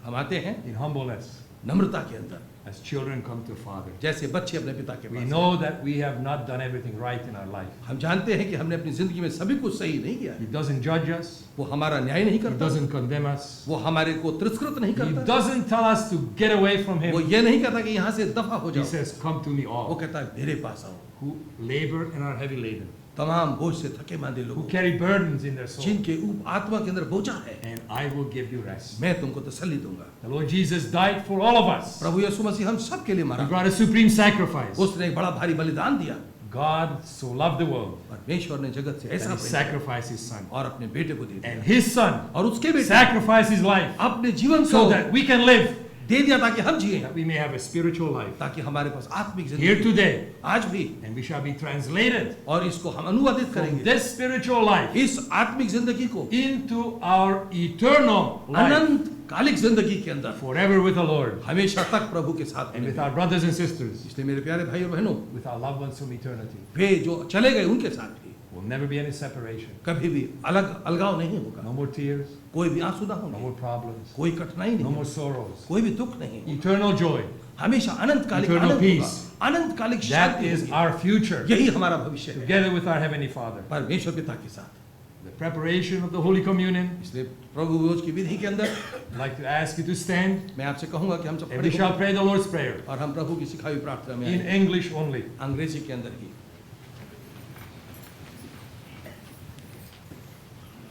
हम आते हैं in humbleness, नम्रता के अंदर, as children come to Father. जैसे बच्चे अपने पिता के We pass. know that we have not done everything right in our life. हम जानते हैं कि हमने अपनी जिंदगी में सभी कुछ सही नहीं किया है। He doesn't judge us. वो हमारा न्याय नहीं He करता, doesn't condemn us. वो हमारे को तिरस्कृत नहीं He करता, doesn't tell us to get away from वो Him. ये नहीं कहता कि यहाँ से दफा हो He जाओ, says, come to me वो all कहता है मेरे पास आओ, who labor and are heavy laden, तमाम बोझ से थके मांदे who लोग, carry burdens in their soul, जिनके आत्मा के अंदर बोझा है, and I will give you rest. मैं तुमको तसल्ली दूंगा। The Lord Jesus died for all of us. प्रभु यीशु मसीह हम सब के लिए He मरा, brought a supreme sacrifice. उसने एक बड़ा भारी बलिदान दिया। God so loved the world परमेश्वर ने जगत से that ऐसा He Prem sacrificed His Son. और अपने बेटे को दे And दिया, His Son और उसके बेटे sacrificed His life अपने जीवन को so that we can live, दे दिया ताकि हम जिए, that we may have a spiritual life ताकि हमारे पास आत्मिक here जिंदगी today, आज भी, and we shall be translated और इसको हम अनुवादित from करेंगे this spiritual life इस आत्मिक जिंदगी को into our eternal life अनंत कालिक जिंदगी के अंदर forever with the Lord हमेशा तक प्रभु के साथ and with मिलेंगे। our brothers and sisters, इसलिए मेरे प्यारे भाई और बहनों, with our loved ones from eternity. वे जो चले गए उनके साथ भी Will never be any separation. कभी भी अलगाव नहीं होगा, No more tears, कोई भी आंसू ना no होंगे, more problems, कोई कठिनाई no नहीं, more sorrows. कोई भी दुख नहीं, Eternal joy. हमेशा अनंत कालिक Eternal आनंद होगा, peace. अनंत कालिक That शांति is होगी। our future यही हमारा भविष्य है together with our Heavenly Father. परमेश्वर पिता के साथ। The preparation of the Holy Communion. इसलिए प्रभु भोज की विधि के अंदर I'd like to ask you to stand मैं आपसे कहूंगा कि हम सब and खड़े we shall हों pray the Lord's Prayer और हम प्रभु की सिखाई हुई प्रार्थना में in आएं, English only. अंग्रेजी के अंदर ही।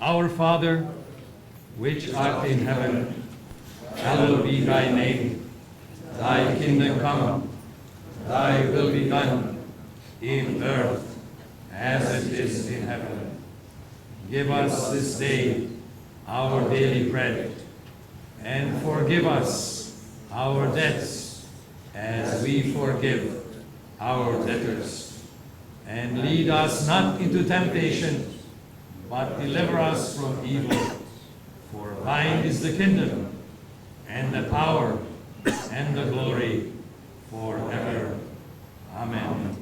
Our Father, which art in heaven, hallowed be thy name. Thy kingdom come, thy will be done in earth as it is in heaven. Give us this day our daily bread, and forgive us our debts as we forgive our debtors. And lead us not into temptation, but deliver us from evil. For thine is the kingdom, and the power, and the glory, forever. Amen.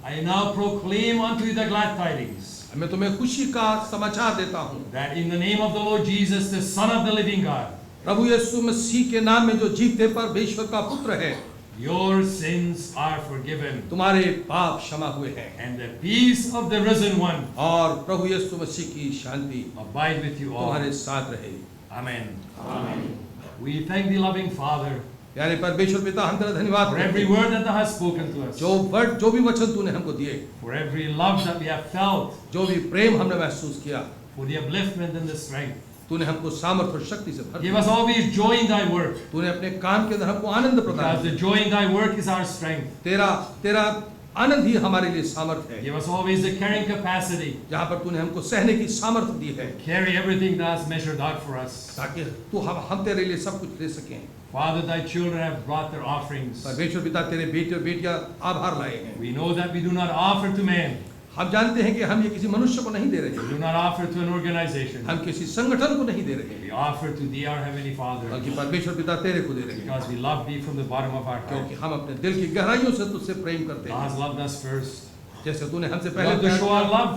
I now proclaim unto you the glad tidings, मैं तुम्हें खुशी का समाचार देता हूँ, that in the name of the Lord Jesus, the Son of the living God, प्रभु यीशु मसीह के नाम में जो जीवते परमेश्वर का पुत्र है, your sins are forgiven, तुम्हारे पाप क्षमा हुए हैं, and the peace of the risen one और प्रभु यीशु मसीह की शांति abide with you all. तुम्हारे साथ रहे। Amen. Amen. We thank the loving Father प्यारे परमेश्वर पिता, हम तेरा धन्यवाद for करते every हैं, word that thou hast spoken to us, जो भी वचन तूने हमको दिए, for every love that we have felt, जो भी प्रेम हमने महसूस किया, for the upliftment and the strength. तूने हमको सामर्थ्य और शक्ति से भर Give दिया, us always joy in thy work, तूने अपने काम के अंदर हमको आनंद प्रदान because the किया, joy in thy work is our strength. तेरा आनंद ही हमारे लिए सामर्थ्य है, Give us always the carrying capacity, जहाँ पर तूने हमको सहने की सामर्थ्य दी है, carry everything thou hast measured out for us. ताकि तू हम तेरे लिए सब कुछ ले सकें। Father, thy children have brought their offerings. परमेश्वर पिता, तेरे बेटे और बेटियां आभार लाए हैं। We know that we do not offer to man, हम जानते हैं कि हम ये किसी मनुष्य को नहीं दे रहे We हैं, do not offer to an organization. हम किसी संगठन को नहीं दे रहे हैं, We offer to thee, our Heavenly Father, बल्कि परमेश्वर पिता तेरे को दे रहे हैं, because we love thee from the bottom of our क्योंकि heart. हम अपने दिल की गहराइयों से तुझसे प्रेम करते Thou हैं, hast loved us first. जैसे तूने हमसे We पहले love to प्यार show किया, our love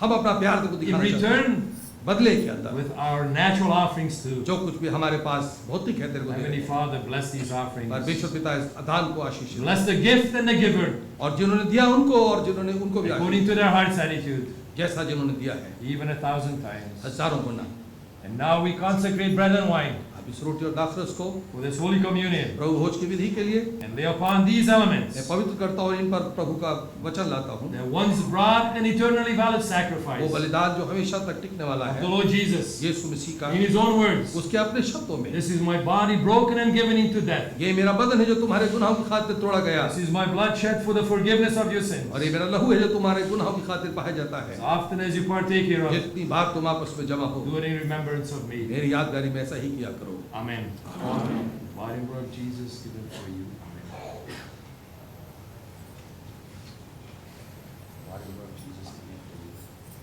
हम अपना प्यार तेरे को in दिखाना चाहते हैं, return बदले के अंदर with our natural offerings too. जो कुछ भी हमारे पास भौतिक है तेरे को दे रहे Heavenly हैं। Father, bless these offerings. परमेश्वर पिता इस दान को आशीष दे, Bless the gift and the giver और जिन्होंने दिया उनको और जिन्होंने उनको भी आशीष according to their heart's attitude, दे, जैसा जिन्होंने दिया है, even 1,000 times. हजारों गुना। And now we consecrate bread and wine अब इस रोटी और दाखरस को for this Holy Communion प्रभु भोज की विधि के लिए and lay upon these मैं elements पवित्र करता हूँ, इन पर प्रभु का वचन लाता हूँ, the once brought and eternally valid वो sacrifice बलिदान जो हमेशा तक टिकने वाला of the है, Lord Jesus यीशु मसीह का, in His own words. उसके अपने शब्दों में, This is my body broken and given into death. ये मेरा बदन है जो तुम्हारे गुनाहों की खातिर तोड़ा गया, This is my blood shed for the forgiveness of your sins. और ये मेरा लहू है जो तुम्हारे गुनाहों की खातिर बहाया जाता है। As often as you partake hereof, जितनी बार तुम आपस में जमा हो, do it in remembrance of me. मेरी यादगारी में ऐसा ही किया करो। Amen. Amen. Body and blood of Jesus given for you. Amen. Body and blood of Jesus given for you.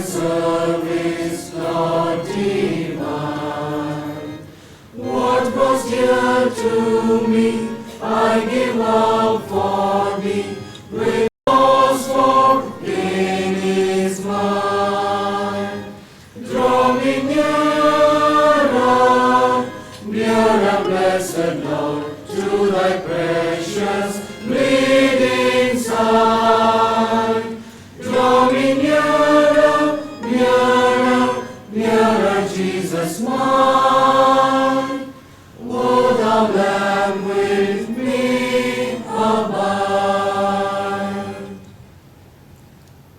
Service, Lord divine. dear to me, I give up for thee. With lost for gain is mine. Draw me nearer, nearer, blessed Lord, to thy precious bleeding side. Draw me nearer, nearer, nearer, Jesus mine. O thou Lamb with me abide.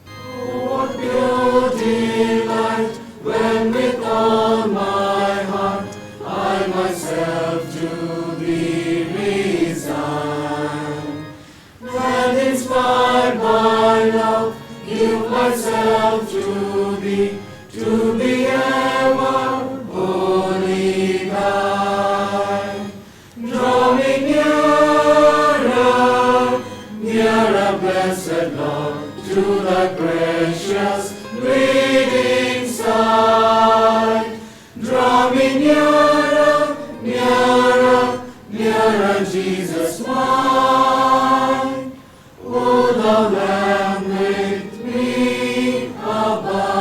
Oh, what pure delight when with all my heart I myself to thee resign. And inspired by love, give myself to thee, to be ever wholly thine. Draw me nearer, nearer, blessed Lord, to thy precious bleeding side. Draw me nearer, nearer, nearer, Jesus mine. O thou Lamb with me abide.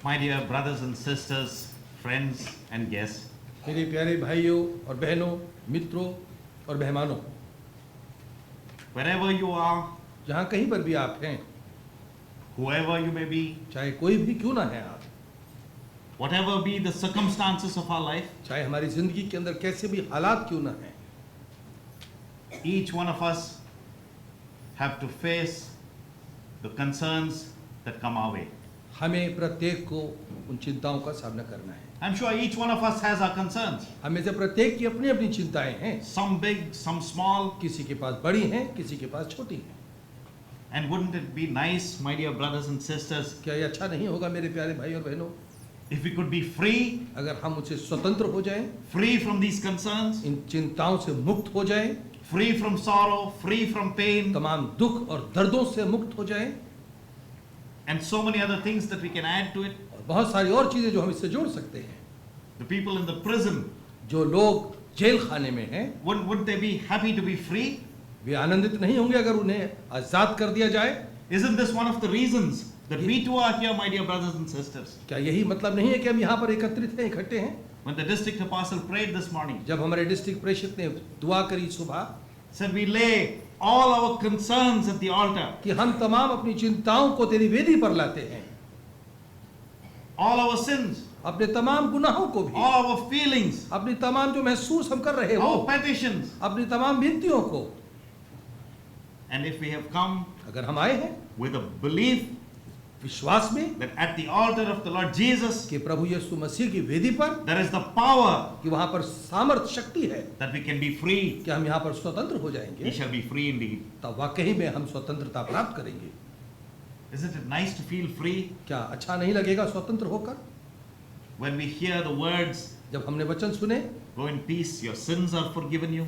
My dear brothers and sisters, friends and guests, मेरे प्यारे भाइयों और बहनों, मित्रों और मेहमानों, wherever you are, जहाँ कहीं पर भी आप हैं, whoever you may be, चाहे कोई भी क्यों ना है आप, whatever be the circumstances of our life, चाहे हमारी जिंदगी के अंदर कैसे भी हालात क्यों ना हैं, each one of us have to face the concerns that come our way. हमें प्रत्येक को उन चिंताओं का सामना करना है। I'm sure each one of us has our concerns. हमें से प्रत्येक की अपनी अपनी चिंताएं हैं, Some big, some small. किसी के पास बड़ी हैं, किसी के पास छोटी हैं। And wouldn't it be nice, my dear brothers and sisters, क्या ये अच्छा नहीं होगा मेरे प्यारे भाई और बहनों, if we could be free, अगर हम उनसे स्वतंत्र हो जाएं, free from these concerns, इन चिंताओं से मुक्त हो जाएं, free from sorrow, free from pain, तमाम दुख और दर्दों से मुक्त हो जाएं, and so many other things that we can add to it. और बहुत सारी और चीजें जो हम इससे जोड़ सकते हैं। The people in the prison, जो लोग जेल खाने में हैं, wouldn't they be happy to be free? वे आनंदित नहीं होंगे अगर उन्हें आजाद कर दिया जाए? Isn't this one of the reasons that we too are here, my dear brothers and sisters? क्या यही मतलब नहीं है कि हम यहाँ पर एकत्रित हैं, इकट्ठे हैं? When the district apostle prayed this morning, जब हमारे डिस्ट्रिक्ट प्रेषित ने दुआ करी सुबह said we lay all our concerns at the altar, कि हम तमाम अपनी चिंताओं को तेरी वेदी पर लाते हैं, all our sins, अपने तमाम गुनाहों को भी, all our feelings, अपनी तमाम जो महसूस हम कर रहे हो, our petitions. अपनी तमाम विनतियों को, And if we have come अगर हम आए हैं with a belief विश्वास में that at the altar of the Lord Jesus कि प्रभु यीशु मसीह की वेदी पर there is the power कि वहां पर सामर्थ शक्ति है that we can be free, कि हम यहाँ पर स्वतंत्र हो we जाएंगे, shall be free indeed. तब वाकई में हम स्वतंत्रता प्राप्त करेंगे। Isn't it nice to feel free क्या अच्छा नहीं लगेगा स्वतंत्र होकर? when we hear the words, जब हमने वचन सुने, go in peace, your sins are forgiven you?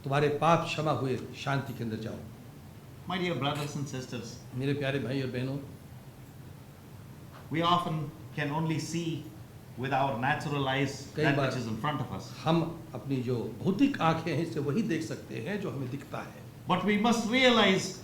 तुम्हारे पाप क्षमा हुए, शांति के अंदर जाओ। My dear brothers and sisters, मेरे प्यारे भाई और बहनों, we often can only see with our natural eyes कई that bar which is in front of us. हम अपनी जो भौतिक आंखें हैं इससे वही देख सकते हैं जो हमें दिखता है, But we must realize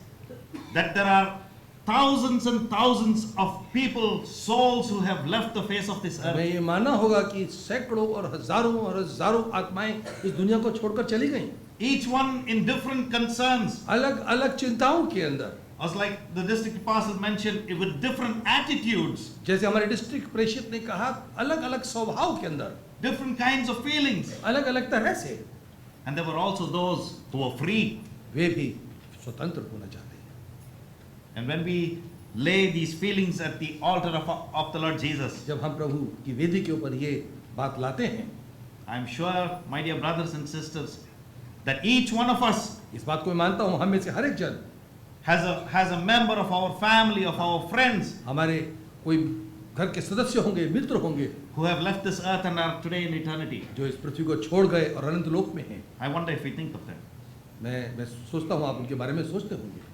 that there are thousands and thousands of people, souls who have left the face of this हमें earth. ये मानना होगा कि सैकड़ों और हजारों आत्माएं इस दुनिया को छोड़कर चली गईं, Each one in different concerns. अलग अलग चिंताओं के अंदर, As like the district apostle mentioned, with different attitudes, जैसे हमारे डिस्ट्रिक्ट प्रेषित ने कहा, अलग अलग स्वभाव के अंदर, different kinds of feelings. अलग अलग तरह से, And there were also those who were free. वे भी स्वतंत्र होना चाहते हैं। And when we lay these feelings at the altar of the Lord Jesus, जब हम प्रभु की वेदी के ऊपर ये बात लाते हैं, I'm sure, my dear brothers and sisters, that each one of us इस बात को मैं मानता हूँ, हम में से हर एक जन has a member of our family, of our friends, हमारे कोई घर के सदस्य होंगे, मित्र होंगे, who have left this earth and are today in eternity. जो इस पृथ्वी को छोड़ गए और अनंत लोक में हैं। I wonder if we think of them. मैं सोचता हूँ आप उनके बारे में सोचते होंगे,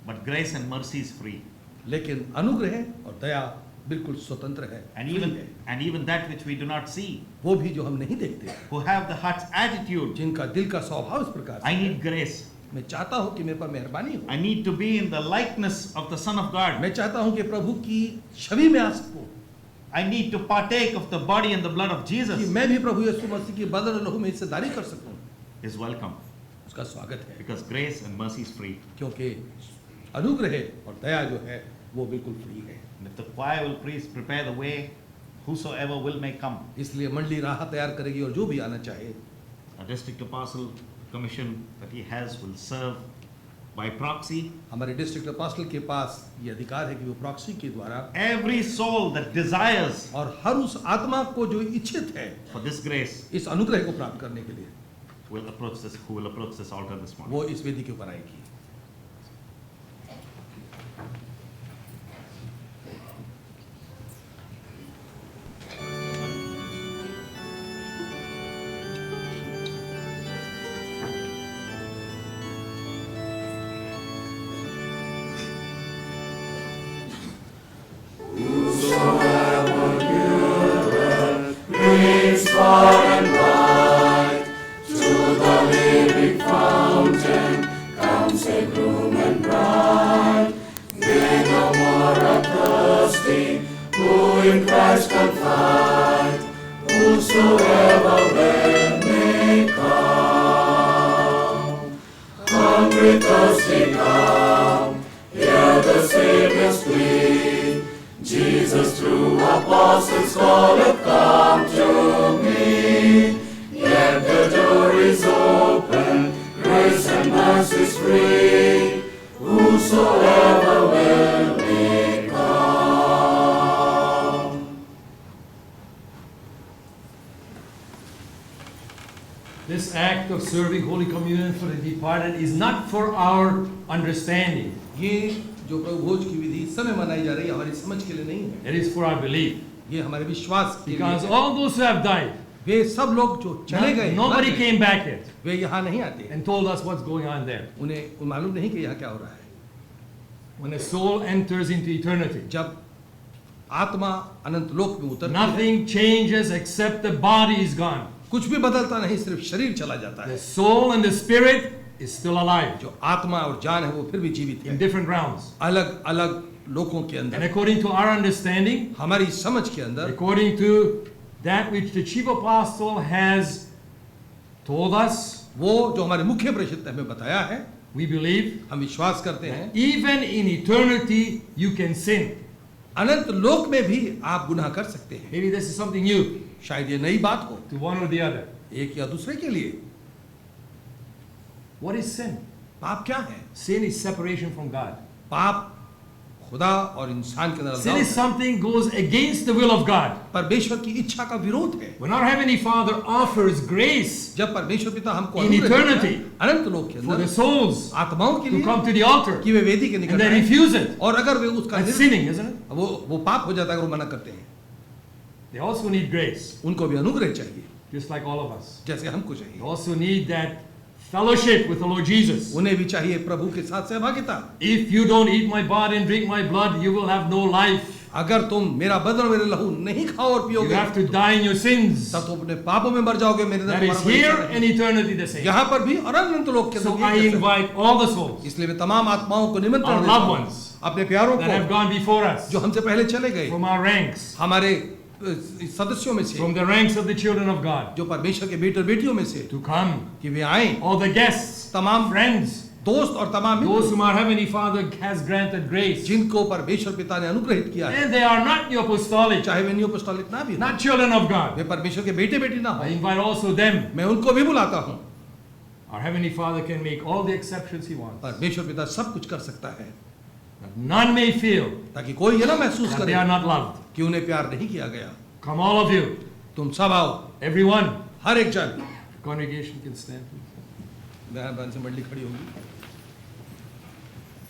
But grace and mercy is free. लेकिन अनुग्रह और दया बिल्कुल स्वतंत्र है, And free even, है। and even that which we do not see, वो भी जो हम नहीं देखते, who have the heart's attitude, जिनका दिल का स्वभाव इस प्रकार से I है, need grace. मैं चाहता हूँ कि मेरे पर मेहरबानी हो, I need to be in the likeness of the Son of God. मैं चाहता हूँ कि प्रभु की छवि में आ सकूं, I need to partake of the body and the blood of कि Jesus. मैं भी प्रभु यीशु मसीह की बदन और लहू में हिस्सेदारी कर सकूं। Is welcome, उसका स्वागत है, because grace and mercy is free. क्योंकि अनुग्रह और दया जो है वो बिल्कुल फ्री है। And if the choir will please prepare the way, whosoever will may come. इसलिए मंडली राह तैयार करेगी और जो भी आना चाहे, A district apostle commission that he has will serve by proxy. हमारे डिस्ट्रिक्ट अपोस्टल के पास ये अधिकार है कि वो प्रॉक्सी के द्वारा Every soul that desires और हर उस आत्मा को जो इच्छित है for this grace इस अनुग्रह को प्राप्त करने के लिए will approach this, who will approach this altar this morning. वो इस वेदी के ऊपर आएगी। Brings far and wide to the living fountain comes a groom and bride. They no more are thirsty, who in Christ confide. Whosoever will may come. Hungry, thirsty, come. Hear the Savior's plea. Jesus through apostles calleth, come to me. Yet the door is open, grace and mercy is free. Whosoever will may come. This act of serving Holy Communion for the departed is not for our understanding. ये जो प्रभु भोज की विधि इस समय मनाई जा रही है हमारी समझ के लिए नहीं है, It is for our belief. ये हमारे विश्वास के लिए Because है। all those who have died, वे सब लोग जो चले गए, nobody मर गए, came back yet वे यहाँ नहीं आते, and told us what's going on there. उन्हें मालूम नहीं कि यहाँ क्या हो रहा है। When a soul enters into eternity, जब आत्मा अनंत लोक में उतरती है, nothing changes except the body is gone. कुछ भी बदलता नहीं, सिर्फ शरीर चला जाता The है। soul and the spirit is still alive जो आत्मा और जान है वो फिर भी जीवित in है, different realms. अलग अलग लोकों के And अंदर। according to our understanding, हमारी समझ के अंदर according to that which the chief apostle has told us, वो जो हमारे मुख्य प्रेषित ने हमें बताया है, we believe हम विश्वास करते हैं even in eternity you can sin. अनंत लोक में भी आप गुनाह कर सकते हैं। Maybe this is something new शायद ये नई बात हो, to one or the other. एक या दूसरे के लिए। What is sin? पाप क्या है? Sin is separation from God. पाप खुदा और इंसान के अंदर Sin अलगाव is है। something goes against the will of God. परमेश्वर की इच्छा का विरोध है। When our Heavenly Father offers grace जब परमेश्वर पिता हमको In अनुग्रह देता है, eternity, अनंत लोक के for the अंदर souls आत्माओं के to लिए come to the altar कि वे वेदी के and निकट they आएं, refuse it, और अगर वे उसका that's निर- sinning, isn't it? वो पाप हो जाता है अगर वो मना करते हैं। They also need grace, उनको भी अनुग्रह चाहिए, just like all of us. जैसे हमको They चाहिए। also need that fellowship with the Lord Jesus. उन्हें भी चाहिए प्रभु के साथ सहभागिता। If you don't eat my body and drink my blood, you will have no life. अगर तुम मेरा बदन और मेरे लहू नहीं खाओ और You पियोगे, have to die in your sins. तब तुम अपने पापों में मर जाओगे। मेरे That अंदर is तुम्हारा here परीक्षा and नहीं। eternity the same. यहाँ पर भी और अनंत लोक के So अंदर I भी ऐसा है। invite all the souls इसलिए मैं तमाम आत्माओं को निमंत्रण Our देता loved हूं, ones अपने प्यारों that have को gone before us, जो हमसे पहले चले गए, from our ranks, हमारे सदस्यों में से, from the ranks of the children of God, जो परमेश्वर के बेटे और बेटियों में से, to come, कि वे आए, all the guests, तमाम friends, दोस्त और तमाम those Mitra, whom our Heavenly Father has granted grace. जिनको परमेश्वर पिता ने अनुग्रहित किया है, And they are not the apostolic, चाहे वे नियोपस्टोलिक ना भी हो, not children of God. वे परमेश्वर के बेटे बेटी ना I हो, invite also them. मैं उनको भी बुलाता हूँ। Our Heavenly Father can make all the exceptions He wants. परमेश्वर पिता सब कुछ कर सकता है, That none may feel ताकि कोई ये ना महसूस that करे they are not loved. कि उन्हें प्यार नहीं किया गया। Come all of you, तुम सब आओ, everyone. हर एक जन। Congregation can stand. please. मेहरबान से मंडली खड़ी होगी।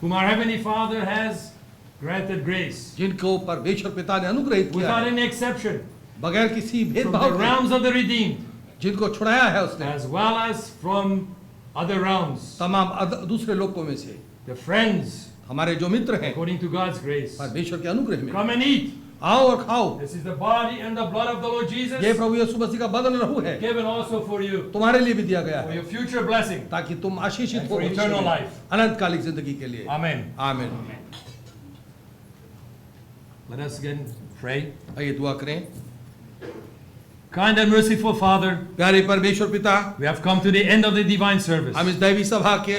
Whom our Heavenly Father has granted grace. जिनको परमेश्वर पिता ने अनुग्रहित किया Without है, any exception. बगैर किसी From the भेदभाव के, realms of the redeemed. जिनको छुड़ाया है उसने, As well as from other realms, तमाम दूसरे लोगों में से, the friends, हमारे जो मित्र हैं according to God's grace. परमेश्वर के अनुग्रह में, Come and eat. आओ और खाओ, This is the body and the blood of the Lord Jesus, ये प्रभु यीशु मसीह का बदन लहू है, given also for you, तुम्हारे लिए भी दिया गया for है, your future blessing. ताकि तुम आशीषित And हो for eternal भविष्य में, life. अनंतकालिक जिंदगी के लिए। Amen. आमीन। Let us again pray. आइए दुआ करें। Kind and merciful Father, प्यारे परमेश्वर पिता, we have come to the end of the divine service. हम इस दैवी सभा के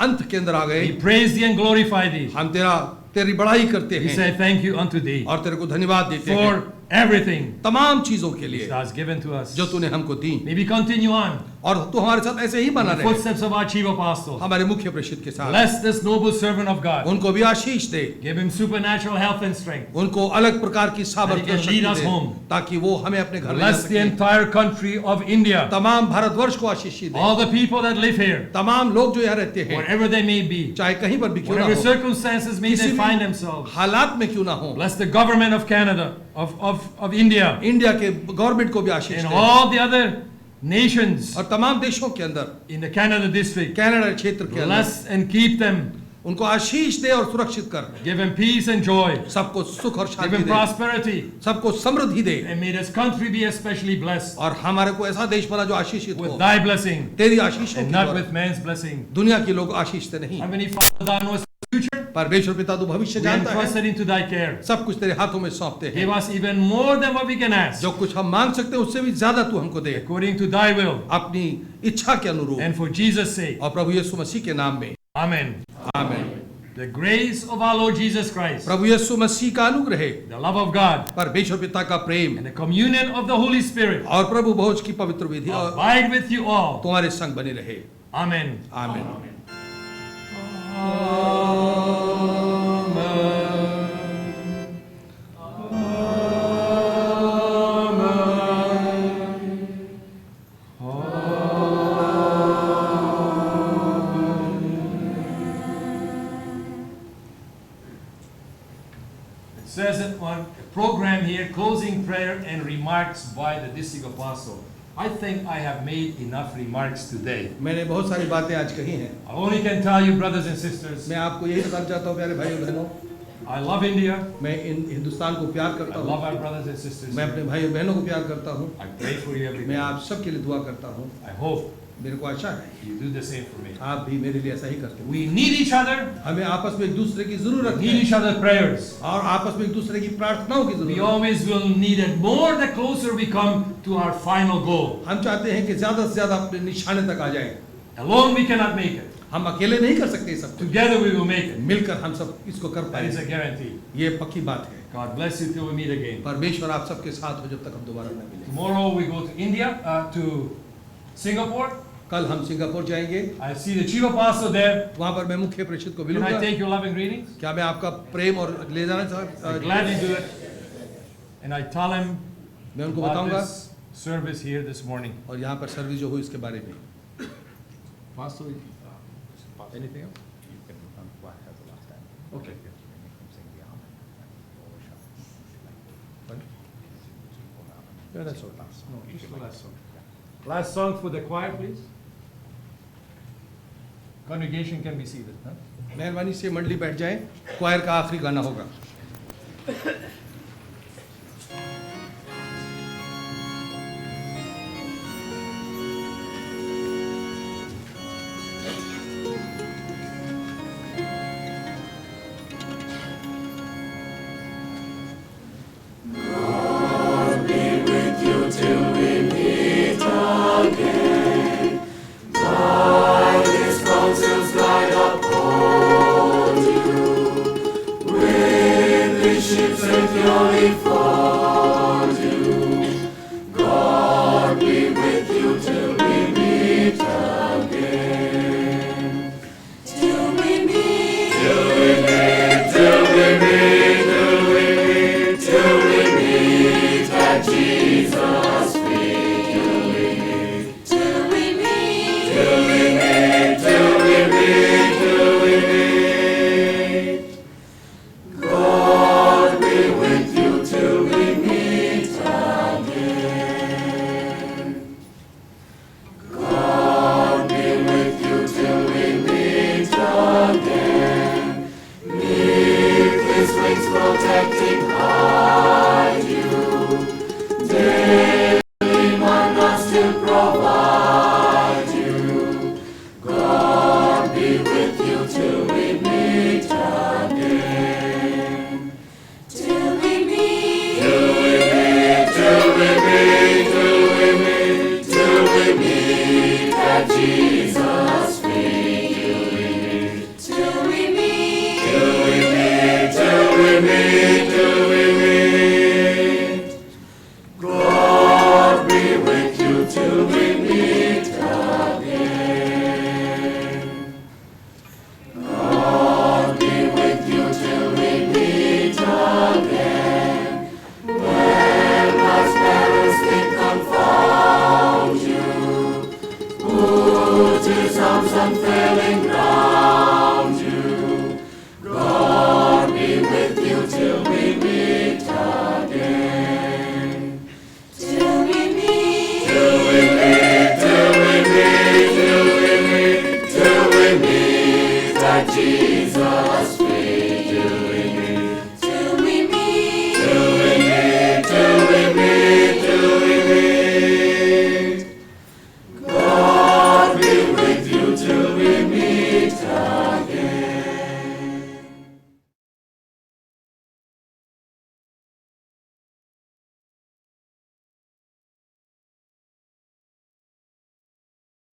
अंत के अंदर आ गए। We praise thee and glorify thee. हम तेरी बड़ाई करते We हैं say thank you unto thee और तेरे को धन्यवाद देते हैं for everything तमाम चीजों के that लिए has given to us. जो तूने हमको दी, May we continue on और तू हमारे साथ ऐसे ही बना in the रहे, footsteps of our chief apostle. हमारे मुख्य प्रेषित के साथ। Bless this noble servant of God. उनको भी आशीष दे, Give him supernatural health and strength. उनको अलग प्रकार की सामर्थ्य That he और can lead शक्ति us दे, home. ताकि वो हमें अपने घर ले जा Bless the सके। entire country of India. तमाम भारतवर्ष को आशीष दे, All the people that live here, तमाम लोग जो यहाँ रहते हैं, wherever they may be, चाहे कहीं पर भी क्यों ना whatever हो, circumstances may किसी they भी find themselves. हालात में क्यों ना हो, Bless the government of Canada, of India, India के गवर्नमेंट को भी आशीष and they, all the other nations और तमाम देशों के अंदर, in the Canada district. Canada क्षेत्र के अंदर, Bless and keep them. उनको आशीष दे और सुरक्षित कर, Give them peace and joy. सबको सुख और Give शांति them दे, prosperity. सबको समृद्धि दे, And may this country be especially blessed और हमारे को ऐसा देश बना जो आशीषित with हो, thy blessing तेरी आशीषों and की not द्वारा। with man's blessing. दुनिया के लोग आशीष से नहीं, Heavenly Father, thou knowest the future. परमेश्वर पिता तू भविष्य We जानता entrust है, it into thy care. सब कुछ तेरे हाथों में सौंपते हैं, Give us even more than what we can ask, जो कुछ हम मांग सकते हैं उससे भी ज्यादा तू हमको दे, according to thy will, अपनी इच्छा के अनुरूप, and for Jesus' sake. और प्रभु यीशु मसीह के नाम में, Amen. आमीन। The grace of our Lord Jesus Christ, प्रभु यीशु मसीह का अनुग्रह, the love of God, परमेश्वर पिता का प्रेम and the communion of the Holy Spirit और प्रभु भोज की पवित्र विधि और abide with you all. तुम्हारे संग बने रहे। Amen. आमीन। It says it on a program here, closing prayer and remarks by the district apostle. I think I have made enough remarks today. मैंने बहुत सारी बातें आज कही हैं, I only can tell you, brothers and sisters, मैं आपको यही बताना चाहता हूँ प्यारे भाइयों बहनों, I love India. मैं इन हिंदुस्तान को प्यार I करता love हूँ, our brothers and sisters. मैं अपने भाई बहनों को प्यार करता हूँ, I pray for you every मैं day. आप सबके लिए दुआ करता हूँ, I hope मेरे को आशा है you do the same for me. आप भी मेरे लिए ऐसा ही करते हो। We need each other. हमें आपस में एक दूसरे की जरूरत Need है each other's prayers. और आपस में एक दूसरे की प्रार्थनाओं की We जरूरत है। always will need it more the closer we come to our final goal. हम चाहते हैं कि ज्यादा से ज्यादा अपने निशाने तक आ जाएं। Alone we cannot make it. हम अकेले नहीं कर सकते सब कुछ, Together we will make it. मिलकर हम सब इसको कर That is a पाएंगे, guarantee. ये पक्की बात है। God bless you till we meet again. परमेश्वर आप सबके साथ हो जब तक हम दोबारा न मिलें। Tomorrow we go to India, to Singapore. कल हम सिंगापुर जाएंगे, I see the chief apostle there. वहाँ पर मैं मुख्य प्रेषित को Can मिलूंगा। I take your loving greetings? क्या मैं आपका प्रेम और ले जाना I चाहता gladly do it. And I tell him मैं उनको about बताऊंगा this service here this morning. और यहाँ पर सर्विस जो हुई इसके बारे में। Pastor, anything else? Okay. Yeah, that's all. No, just the last song. Last song for the choir, please. Congregation can be seated. Huh? मेहरबानी से मंडली बैठ जाए, क्वायर का आखिरी गाना होगा। Jesus.